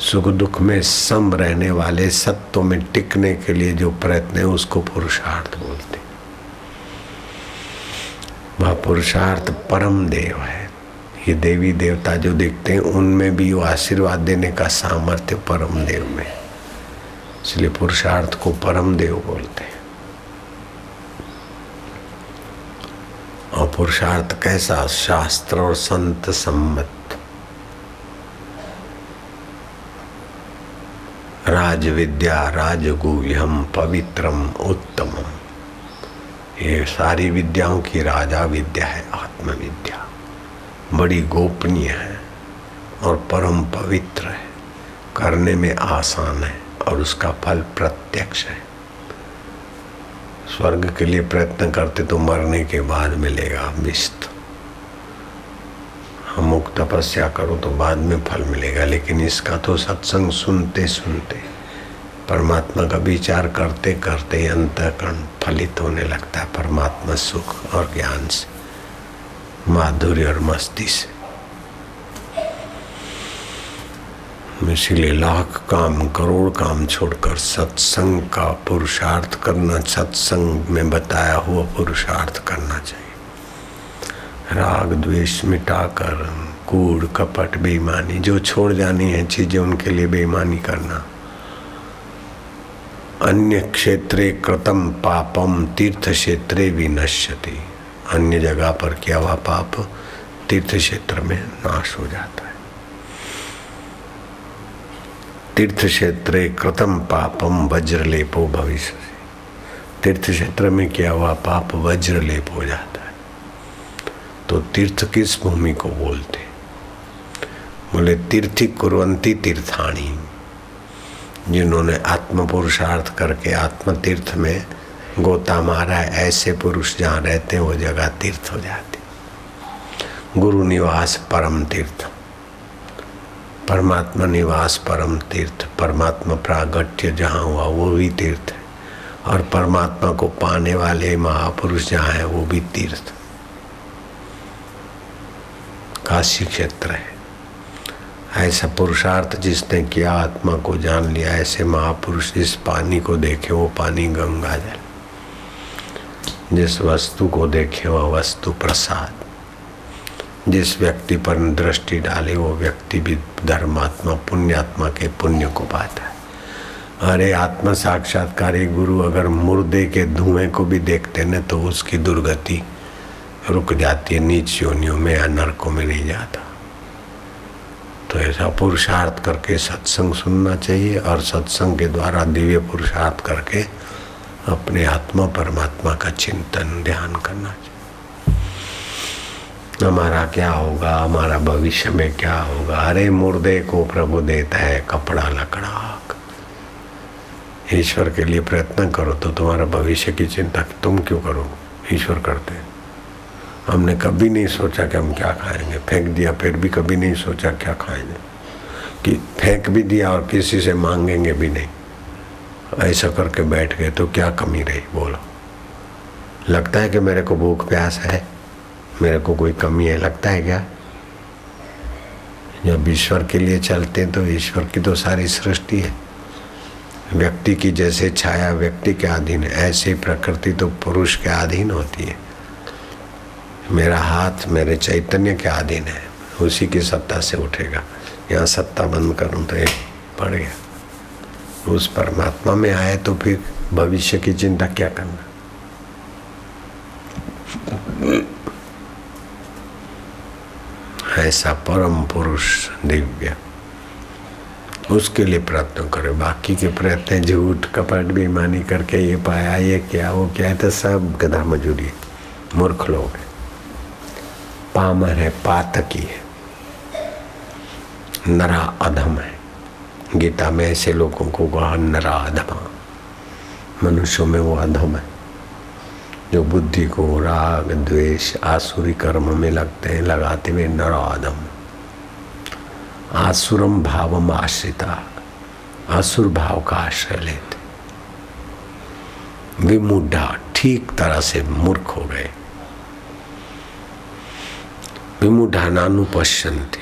सुख दुख में सम रहने वाले, सत्व में टिकने के लिए जो प्रयत्न है उसको पुरुषार्थ बोलते। वह पुरुषार्थ परम देव है। ये देवी देवता जो दिखते हैं उनमें भी वो आशीर्वाद देने का सामर्थ्य परम देव में, इसलिए पुरुषार्थ को परम देव बोलते हैं। और पुरुषार्थ कैसा? शास्त्र और संत सम्मत, राज विद्या राजगुह्यम पवित्रम उत्तमम। ये सारी विद्याओं की राजा विद्या है आत्मविद्या, बड़ी गोपनीय है, और परम पवित्र है, करने में आसान है और उसका फल प्रत्यक्ष है। स्वर्ग के लिए प्रयत्न करते तो मरने के बाद मिलेगा अभिष्ट, अमुक तपस्या करो तो बाद में फल मिलेगा। लेकिन इसका तो सत्संग सुनते सुनते, परमात्मा का विचार करते करते अंतःकरण फलित होने लगता है परमात्मा सुख और ज्ञान से, माधुर्य और मस्ती से। इसीलिए लाख काम करोड़ काम छोड़कर सत्संग का पुरुषार्थ करना, सत्संग में बताया हुआ पुरुषार्थ करना चाहिए। राग द्वेष मिटाकर, कूड़ कपट बेईमानी जो छोड़ जानी है चीजें, उनके लिए बेईमानी करना। अन्य क्षेत्रे कृतम पापम तीर्थ क्षेत्रे विनश्यति। अन्य जगह पर किया हुआ पाप तीर्थ क्षेत्र में नाश हो जाता है। तीर्थ क्षेत्रे कृतम पापम वज्रलेपो भविष्यति। तीर्थ क्षेत्र में किया हुआ पाप वज्रलेप हो जाता है। तो तीर्थ किस भूमि को बोलते? बोले तीर्थी कुर्वन्ति तीर्थाणी। जिन्होंने आत्म पुरुषार्थ करके आत्म तीर्थ में गोता मारा है, ऐसे पुरुष जहाँ रहते हैं वो जगह तीर्थ हो जाती। गुरु निवास परम तीर्थ, परमात्मा निवास परम तीर्थ, परमात्मा प्रागट्य जहाँ हुआ वो भी तीर्थ है। और परमात्मा को पाने वाले महापुरुष जहाँ है वो भी तीर्थ, काशी क्षेत्र है। ऐसा पुरुषार्थ जिसने किया, आत्मा को जान लिया, ऐसे महापुरुष जिस पानी को देखे वो पानी गंगा जल, जिस वस्तु को देखे वह वस्तु प्रसाद, जिस व्यक्ति पर दृष्टि डाले वो व्यक्ति भी धर्मात्मा पुण्यात्मा के पुण्य को पाता है। अरे आत्मा साक्षात्कारी गुरु अगर मुर्दे के धुएं को भी देखते न तो उसकी दुर्गति रुक जाती है, नीच योनियों में या नरकों में नहीं जाता। तो ऐसा पुरुषार्थ करके सत्संग सुनना चाहिए और सत्संग के द्वारा दिव्य पुरुषार्थ करके अपने आत्मा परमात्मा का चिंतन ध्यान करना चाहिए। हमारा क्या होगा, हमारा भविष्य में क्या होगा। अरे मुर्दे को प्रभु देता है कपड़ा लकड़ा। ईश्वर के लिए प्रयत्न करो तो तुम्हारा भविष्य की चिंता तुम क्यों करो, ईश्वर करते हैं। हमने कभी नहीं सोचा कि हम क्या खाएंगे, फेंक दिया, फिर भी कभी नहीं सोचा क्या खाएंगे, कि फेंक भी दिया और किसी से मांगेंगे भी नहीं। ऐसा करके बैठ गए तो क्या कमी रही बोलो। लगता है कि मेरे को भूख प्यास है, मेरे को कोई कमी है, लगता है क्या? जब ईश्वर के लिए चलते हैं तो ईश्वर की तो सारी सृष्टि है। व्यक्ति की जैसे छाया व्यक्ति के अधीन है, ऐसे प्रकृति तो पुरुष के अधीन होती है। मेरा हाथ मेरे चैतन्य के अधीन है, उसी की सत्ता से उठेगा। यहाँ सत्ता बंद करूँ तो एक पड़ गया। उस परमात्मा में आए तो फिर भविष्य की चिंता क्या करना। ऐसा परम पुरुष दिव्य, उसके लिए प्रयत्न करे। बाकी के प्रयत्न झूठ कपट बेईमानी करके ये पाया, ये क्या, वो क्या है, तो सब गधा मजूरी है, मूर्ख लोग है, पामर है, पातकी है, नरा अधम है। गीता में ऐसे लोगों को कहा नरा अधमा। मनुष्यों में वो अधम है जो बुद्धि को राग द्वेष आसुरी कर्म में लगते हैं, लगाते हुए नराधम। आसुरम भावम आश्रिता, आसुर भाव का आश्रय लेते। विमूढ़ा, ठीक तरह से मूर्ख हो गए। विमूढ़ा नानुपश्यन्ति,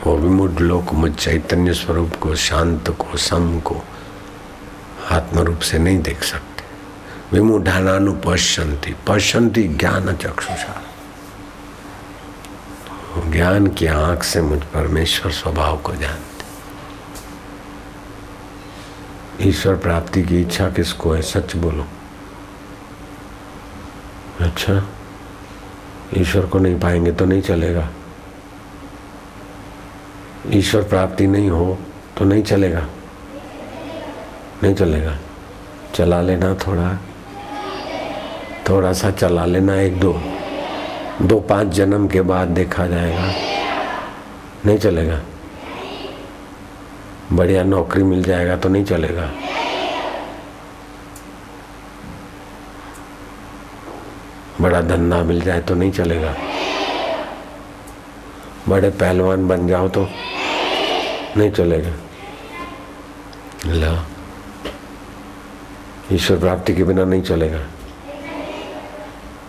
वो विमूढ़ लोग मुझ चैतन्य स्वरूप को, शांत को, सम को आत्म रूप से नहीं देख सकते। विमूढ़ानानुपश्यन्ति, पश्यन्ति ज्ञान चक्षुषा, ज्ञान की आंख से मुझ परमेश्वर स्वभाव को जानते। ईश्वर प्राप्ति की इच्छा किसको है, सच बोलो। अच्छा, ईश्वर को नहीं पाएंगे तो नहीं चलेगा। ईश्वर प्राप्ति नहीं हो तो नहीं चलेगा, नहीं चलेगा। चला लेना, थोड़ा सा चला लेना, 1-2-5 जन्म के बाद देखा जाएगा। नहीं चलेगा, बढ़िया नौकरी मिल जाएगा तो नहीं चलेगा, बड़ा धंधा मिल जाए तो नहीं चलेगा, बड़े पहलवान बन जाओ तो नहीं चलेगा। ला, ईश्वर प्राप्ति के बिना नहीं चलेगा।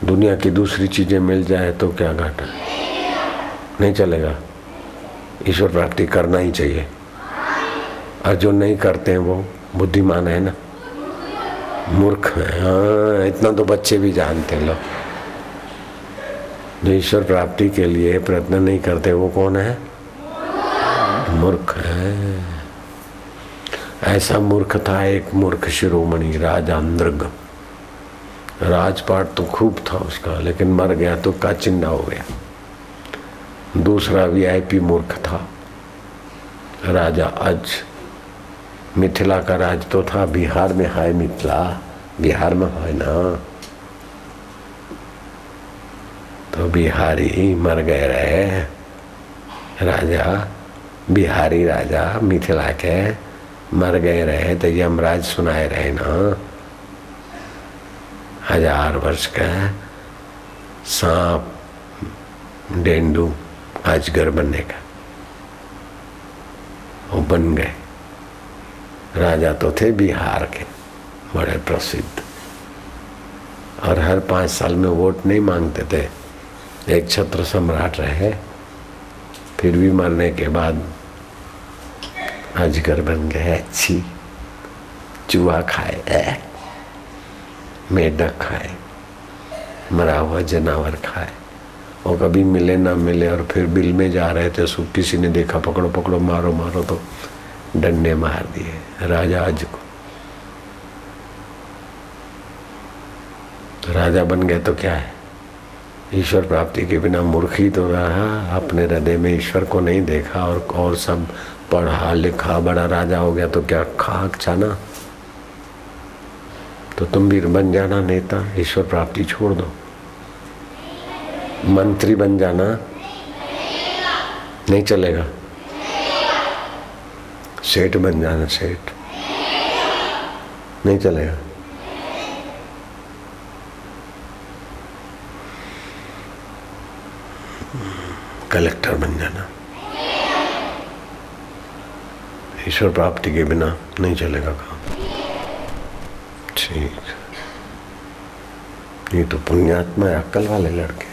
दुनिया की दूसरी चीजें मिल जाए तो क्या घाटा, नहीं चलेगा। ईश्वर प्राप्ति करना ही चाहिए। और जो नहीं करते हैं वो बुद्धिमान है ना, मूर्ख है। हाँ, इतना तो बच्चे भी जानते हैं। लोग जो ईश्वर प्राप्ति के लिए प्रयत्न नहीं करते वो कौन है? मूर्ख है। ऐसा मूर्ख था एक मूर्ख शिरोमणि राजा अंद्रग। राजपाट तो खूब था उसका, लेकिन मर गया तो काचिंडा हो गया। दूसरा वीआईपी मूर्ख था राजा अज। मिथिला का राज तो था, बिहार में है मिथिला, बिहार में है ना, तो बिहारी मर गए रहे राजा, बिहारी राजा मिथिला के मर गए रहे तो यमराज सुनाए रहे ना। 1000 वर्ष का सांप डेंडू अजगर बनने का, वो बन गए। राजा तो थे बिहार के बड़े प्रसिद्ध, और हर 5 साल में वोट नहीं मांगते थे। एक छत्र सम्राट रहे, फिर भी मरने के बाद अजगर बन गए। अच्छी चूहा खाए, मेढक खाए, मरा हुआ जानवर खाए। वो कभी मिले ना मिले, और फिर बिल में जा रहे थे, सो किसी ने देखा, पकड़ो पकड़ो, मारो मारो, तो डंडे मार दिए राजा अज को। तो राजा बन गए तो क्या है? ईश्वर प्राप्ति के बिना मूर्ख ही तो रहा, अपने हृदय में ईश्वर को नहीं देखा, और सब पढ़ा लिखा बड़ा राजा हो गया तो क्या खाक छाना। तो तुम भी बन जाना नेता, ईश्वर प्राप्ति छोड़ दो। मंत्री बन जाना, नहीं चलेगा। सेठ बन जाना, सेठ नहीं चलेगा। कलेक्टर बन जाना, ईश्वर प्राप्ति के बिना नहीं चलेगा काम। ठीक, ये तो पुण्यात्मा है, अक्ल वाले लड़के।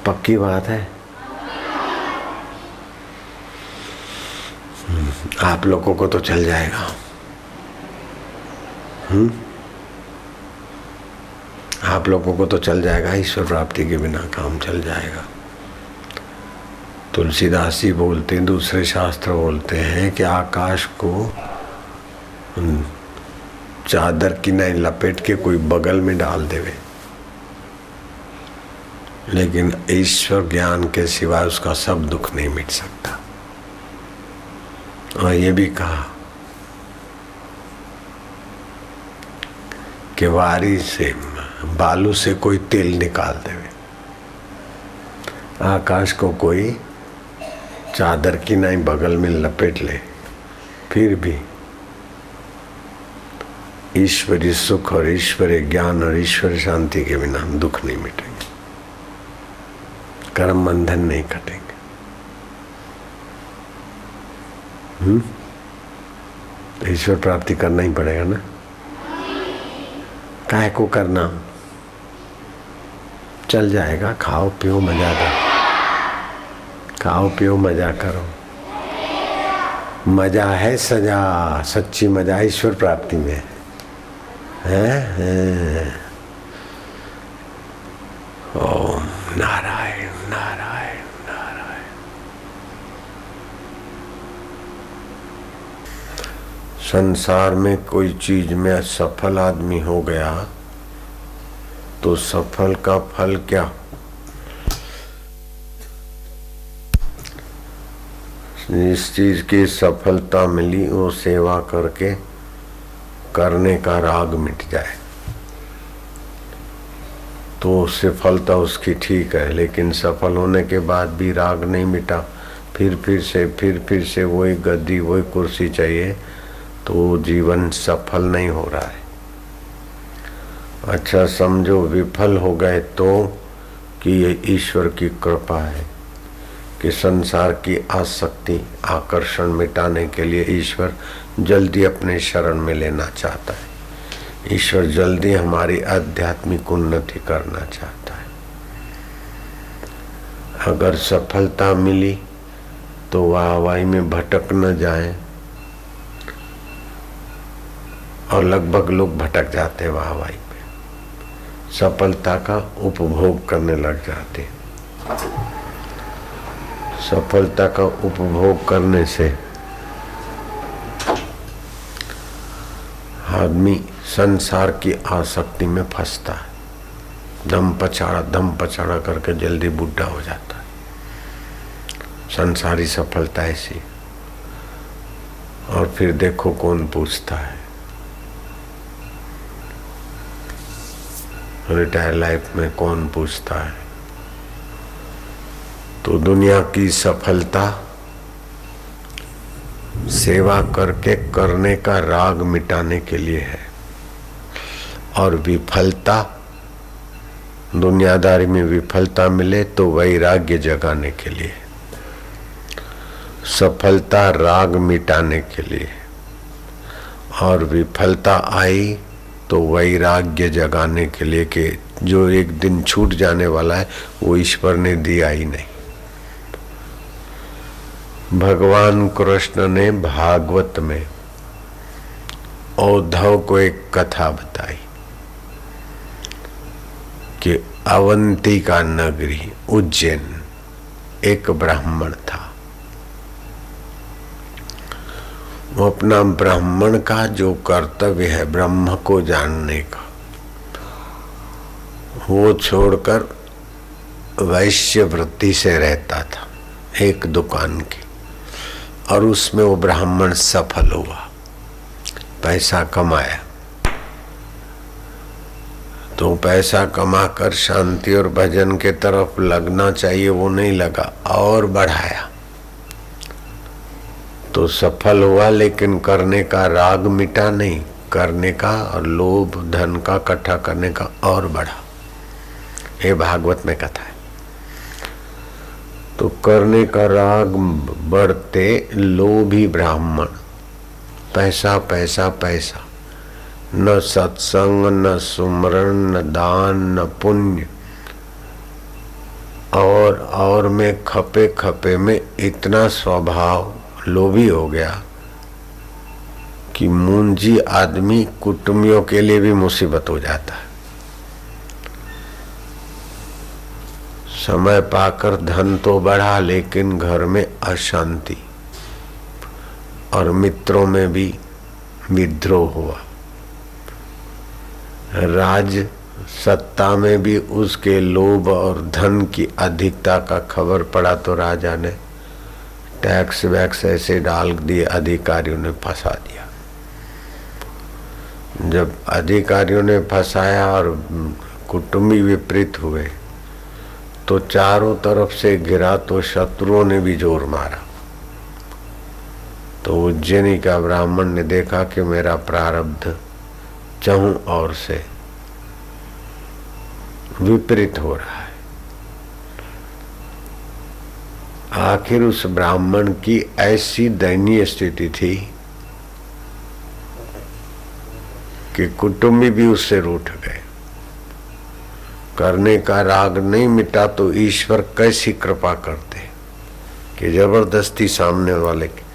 पक्की बात है। आप लोगों को तो चल जाएगा। आप लोगों को तो चल जाएगा, ईश्वर प्राप्ति के बिना काम चल जाएगा। तुलसीदास जी बोलते हैं, दूसरे शास्त्र बोलते हैं कि आकाश को चादर की नहीं लपेट के कोई बगल में डाल देवे, लेकिन ईश्वर ज्ञान के सिवा उसका सब दुख नहीं मिट सकता। और ये भी कहा कि वारी से, बालू से कोई तेल निकाल देवे, आकाश को कोई चादर की नहीं बगल में लपेट ले, फिर भी ईश्वरी सुख और ईश्वरी ज्ञान और ईश्वरी शांति के बिना दुख नहीं मिटेंगे, कर्म बंधन नहीं कटेंगे। ईश्वर प्राप्ति करना ही पड़ेगा ना। काहे को करना, चल जाएगा। खाओ पियो मजा करो, खाओ पियो मजा करो। मजा है सजा, सच्ची मजा ईश्वर प्राप्ति में है। ओम नारायण नारायण नारायण। संसार में कोई चीज में असफल आदमी हो गया तो सफल का फल क्या? जिस चीज की सफलता मिली वो सेवा करके करने का राग मिट जाए। तो सफलता उसकी ठीक है, लेकिन सफल होने के बाद भी राग नहीं मिटा, फिर से वही गद्दी वही कुर्सी चाहिए, तो जीवन सफल नहीं हो रहा है। अच्छा समझो विफल हो गए तो कि ये ईश्वर की कृपा है कि संसार की आसक्ति आकर्षण मिटाने के लिए ईश्वर जल्दी अपने शरण में लेना चाहता है। ईश्वर जल्दी हमारी आध्यात्मिक उन्नति करना चाहता है। अगर सफलता मिली तो वाहवाही में भटक न जाएं, और लगभग लोग भटक जाते वाहवाही में, सफलता का उपभोग करने लग जाते। सफलता का उपभोग करने से आदमी संसार की आसक्ति में फंसता है, दम पछाड़ा करके जल्दी बुढ़ा हो जाता है। संसारी सफलता ऐसी। और फिर देखो कौन पूछता है, रिटायर लाइफ में कौन पूछता है। तो दुनिया की सफलता सेवा करके करने का राग मिटाने के लिए है, और विफलता दुनियादारी में विफलता मिले तो वैराग्य जगाने के लिए। सफलता राग मिटाने के लिए, और विफलता आई तो वैराग्य जगाने के लिए कि जो एक दिन छूट जाने वाला है वो ईश्वर ने दिया ही नहीं। भगवान कृष्ण ने भागवत में उद्धव को एक कथा बताई कि अवंतिका नगरी उज्जैन एक ब्राह्मण था। वो अपना ब्राह्मण का जो कर्तव्य है ब्रह्म को जानने का, वो छोड़कर वैश्य वृत्ति से रहता था एक दुकान की, और उसमें वो ब्राह्मण सफल हुआ, पैसा कमाया। तो पैसा कमाकर शांति और भजन के तरफ लगना चाहिए वो नहीं लगा, और बढ़ाया तो सफल हुआ, लेकिन करने का राग मिटा नहीं, करने का और लोभ धन का इकट्ठा करने का और बढ़ा। ये भागवत में कथा है। तो करने का राग बढ़ते लोभी ब्राह्मण, पैसा पैसा पैसा, न सत्संग न सुमरण न दान न पुण्य, और में खपे खपे में इतना स्वभाव लोभी हो गया कि मुंजी आदमी कुटुंबियों के लिए भी मुसीबत हो जाता है। समय पाकर धन तो बढ़ा, लेकिन घर में अशांति और मित्रों में भी विद्रोह हुआ। राज सत्ता में भी उसके लोभ और धन की अधिकता का खबर पड़ा तो राजा ने टैक्स वैक्स ऐसे डाल दिए, अधिकारियों ने फंसा दिया। जब अधिकारियों ने फंसाया और कुटुंबी विपरीत हुए तो चारों तरफ से गिरा, तो शत्रुओं ने भी जोर मारा। तो उज्जैनी का ब्राह्मण ने देखा कि मेरा प्रारब्ध चहुं ओर से विपरीत हो रहा है। आखिर उस ब्राह्मण की ऐसी दयनीय स्थिति थी कि कुटुंबी भी उससे रूठ गए। करने का राग नहीं मिटा तो ईश्वर कैसी कृपा करते कि जबरदस्ती सामने वाले के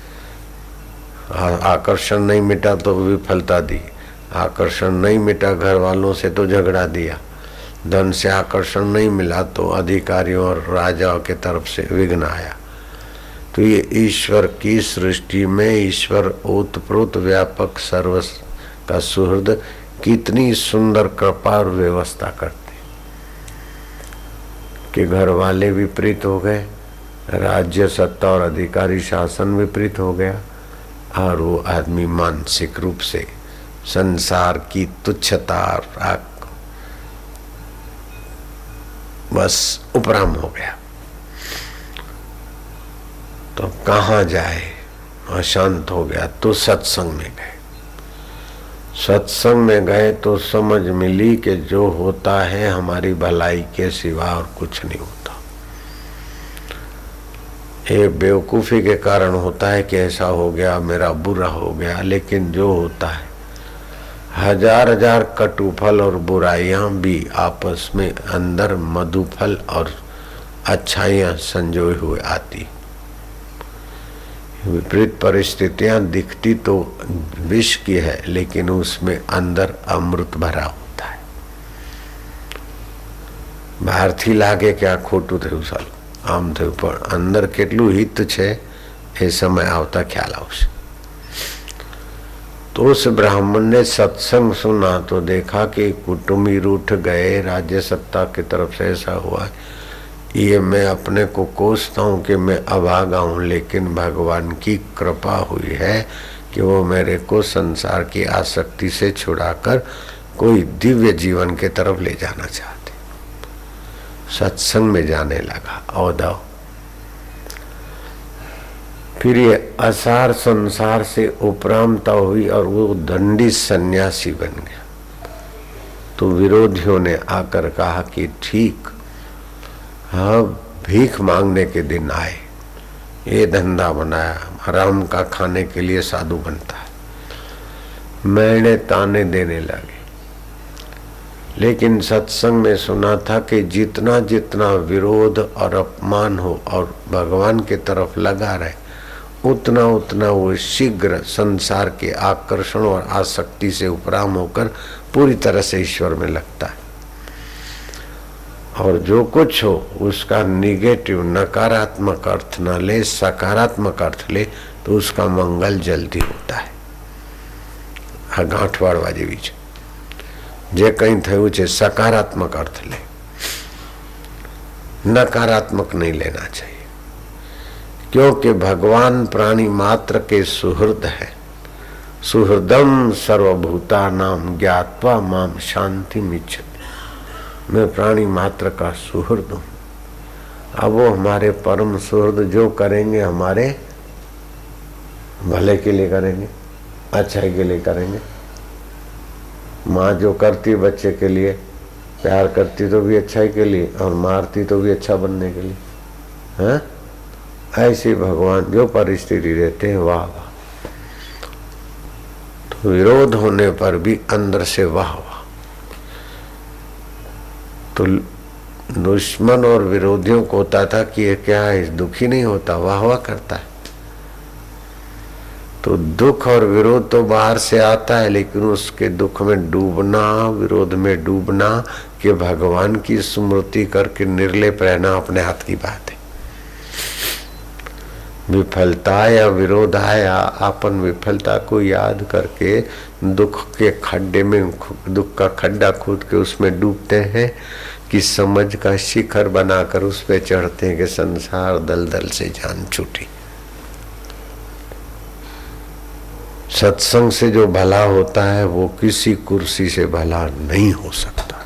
आकर्षण नहीं मिटा तो विफलता दी, आकर्षण नहीं मिटा घर वालों से तो झगड़ा दिया, धन से आकर्षण नहीं मिला तो अधिकारियों और राजाओं के तरफ से विघ्न आया। तो ये ईश्वर की सृष्टि में ईश्वर ओतप्रोत व्यापक सर्व का सुहृद कितनी सुंदर कृपा और व्यवस्था करते कि घर वाले विपरीत हो गए, राज्य सत्ता और अधिकारी शासन विपरीत हो गया, और वो आदमी मानसिक रूप से संसार की तुच्छता बस उपराम हो गया। तो कहाँ जाए, अशांत हो गया तो सत्संग में गए। सत्संग में गए तो समझ मिली कि जो होता है हमारी भलाई के सिवा और कुछ नहीं होता। ये बेवकूफ़ी के कारण होता है कि ऐसा हो गया, मेरा बुरा हो गया, लेकिन जो होता है हजार हजार कटुफल और बुराइयां भी आपस में अंदर मधुफल और अच्छाइयां संजोए हुए आती। विपरीत परिस्थितियां दिखती तो विष की है, लेकिन उसमें अंदर अमृत भरा होता है। બહારથી લાગે કે આ ખોટું થયું, સાલું આમ થયું, પણ અંદર કેટલું હિત છે એ સમય આવતા ખ્યાલ આવશે। तो उस ब्राह्मण ने सत्संग सुना तो देखा कि कुटुंबी रूठ गए, राज्य सत्ता की तरफ से ऐसा हुआ। ये मैं अपने को कोसता हूँ कि मैं अभागा हूँ, लेकिन भगवान की कृपा हुई है कि वो मेरे को संसार की आसक्ति से छुड़ाकर कोई दिव्य जीवन के तरफ ले जाना चाहते। सत्संग में जाने लगा औदव। फिर ये असार संसार से उपरामता हुई और वो दंडी सन्यासी बन गया। तो विरोधियों ने आकर कहा कि ठीक, हाँ, भीख मांगने के दिन आए, ये धंधा बनाया, हराम का खाने के लिए साधु बनता है। मैंने ताने देने लगे। लेकिन सत्संग में सुना था कि जितना जितना विरोध और अपमान हो और भगवान के तरफ लगा रहे, उतना उतना वो शीघ्र संसार के आकर्षण और आसक्ति से उपराम होकर पूरी तरह से ईश्वर में लगता है। और जो कुछ हो उसका निगेटिव नकारात्मक अर्थ न ले, सकारात्मक अर्थ ले तो उसका मंगल जल्दी होता है। आ गांठ वाળવા જેવી છે। જે કંઈ થયું છે સકારાત્મક अर्थ ले, नकारात्मक नहीं लेना चाहिए, क्योंकि भगवान प्राणी मात्र के सुहृद है। सुहृदम सर्वभूतानां ज्ञात्वा माम शांतिमिच्छति। मैं प्राणी मात्र का सुहृद हूँ। अब वो हमारे परम सुहृद जो करेंगे हमारे भले के लिए करेंगे, अच्छाई के लिए करेंगे। माँ जो करती बच्चे के लिए, प्यार करती तो भी अच्छाई के लिए और मारती तो भी अच्छा बनने के लिए, हैं? ऐसे भगवान जो परिस्थिति देते हैं, वाह वाह। तो विरोध होने पर भी अंदर से वाह वाह। तो दुश्मन और विरोधियों को होता था कि ये क्या है, दुखी नहीं होता, वाह वाह करता है। तो दुख और विरोध तो बाहर से आता है, लेकिन उसके दुख में डूबना, विरोध में डूबना कि भगवान की स्मृति करके निर्लेप रहना अपने हाथ की बात है। विफलता या विरोध आया, अपन विफलता को याद करके दुख के खड्डे में, दुख का खड्डा खोद के उसमें डूबते हैं कि समझ का शिखर बनाकर उस पे चढ़ते हैं कि संसार दलदल से जान छूटी। सत्संग से जो भला होता है वो किसी कुर्सी से भला नहीं हो सकता,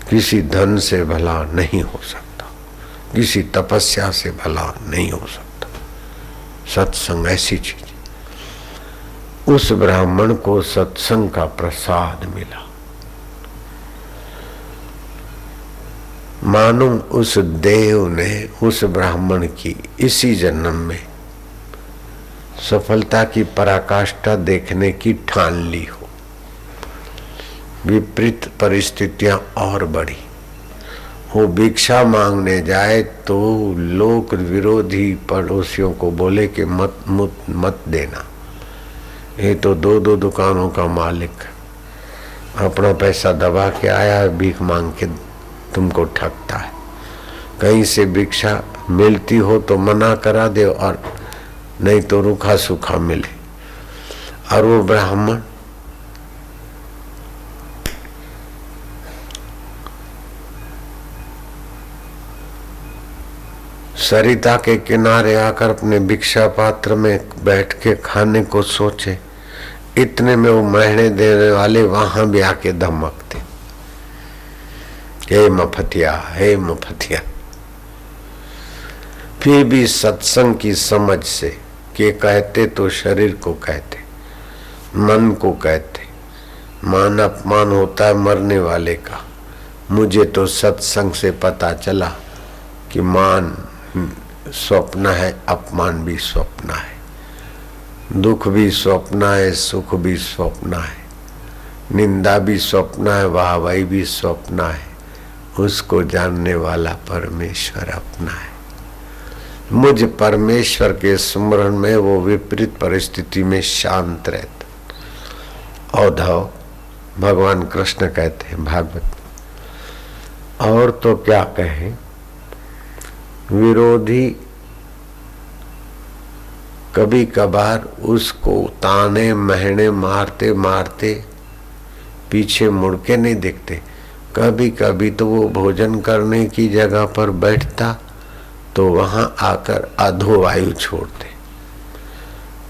किसी धन से भला नहीं हो सकता, किसी तपस्या से भला नहीं हो सकता। सत्संग ऐसी चीज। उस ब्राह्मण को सत्संग का प्रसाद मिला। मानो उस देव ने उस ब्राह्मण की इसी जन्म में सफलता की पराकाष्ठा देखने की ठान ली हो। विपरीत परिस्थितियां और बढ़ी। वो भिक्षा मांगने जाए तो लोग विरोधी पड़ोसियों को बोले कि मत देना, ये तो दो दो दुकानों का मालिक, अपना पैसा दबा के आया, भीख मांग के तुमको ठगता है। कहीं से भिक्षा मिलती हो तो मना करा दे, और नहीं तो रूखा सूखा मिले। और वो ब्राह्मण सरिता के किनारे आकर अपने भिक्षा पात्र में बैठ के खाने को सोचे, इतने में वो महीने देने वाले वहां भी आके धमकते। हे मफतिया, हे मफतिया। फिर भी सत्संग की समझ से कि कहते तो शरीर को कहते, मन को कहते, मान अपमान होता है मरने वाले का। मुझे तो सत्संग से पता चला कि मान स्वप्न है, अपमान भी स्वप्न है, दुख भी स्वप्न है, सुख भी स्वप्न है, निंदा भी स्वप्न है, वाहवाही भी स्वप्न है। उसको जानने वाला परमेश्वर अपना है। मुझ परमेश्वर के स्मरण में वो विपरीत परिस्थिति में शांत रहता। औधव भगवान कृष्ण कहते हैं भागवत, और तो क्या कहें, विरोधी कभी कभार उसको ताने महने मारते मारते पीछे मुड़ के नहीं देखते। कभी कभी तो वो भोजन करने की जगह पर बैठता तो वहां आकर अधो वायु छोड़ते।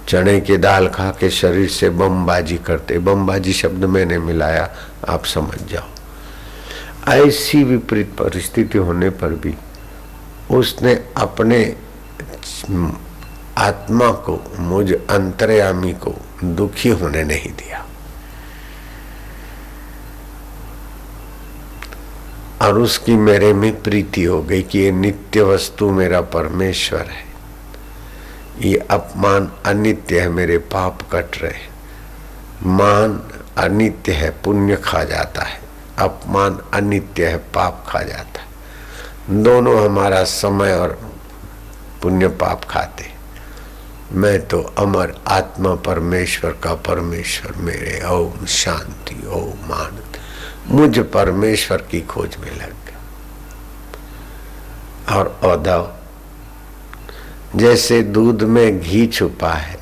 चने की दाल खा के शरीर से बमबाजी करते। बमबाजी शब्द मैंने मिलाया, आप समझ जाओ। ऐसी विपरीत परिस्थिति होने पर भी उसने अपने आत्मा को, मुझ अंतर्यामी को दुखी होने नहीं दिया। और उसकी मेरे में प्रीति हो गई कि ये नित्य वस्तु मेरा परमेश्वर है, ये अपमान अनित्य है, मेरे पाप कट रहे। मान अनित्य है, पुण्य खा जाता है, अपमान अनित्य है, पाप खा जाता है। दोनों हमारा समय और पुण्य पाप खाते। मैं तो अमर आत्मा परमेश्वर का परमेश्वर मेरे, ओम शांति, ओम आनंद। मुझ परमेश्वर की खोज में लग गया। और औधव, जैसे दूध में घी छुपा है,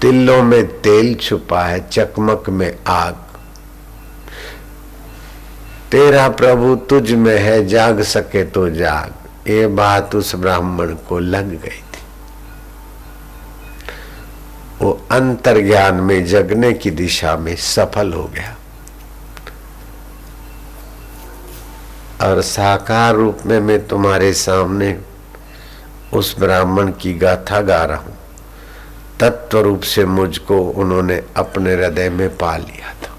तिलों में तेल छुपा है, चकमक में आग, तेरा प्रभु तुझ में है, जाग सके तो जाग। ये बात उस ब्राह्मण को लग गई थी। वो अंतर्ज्ञान में जगने की दिशा में सफल हो गया और साकार रूप में मैं तुम्हारे सामने उस ब्राह्मण की गाथा गा रहा हूं। तत्व रूप से मुझको उन्होंने अपने हृदय में पा लिया था।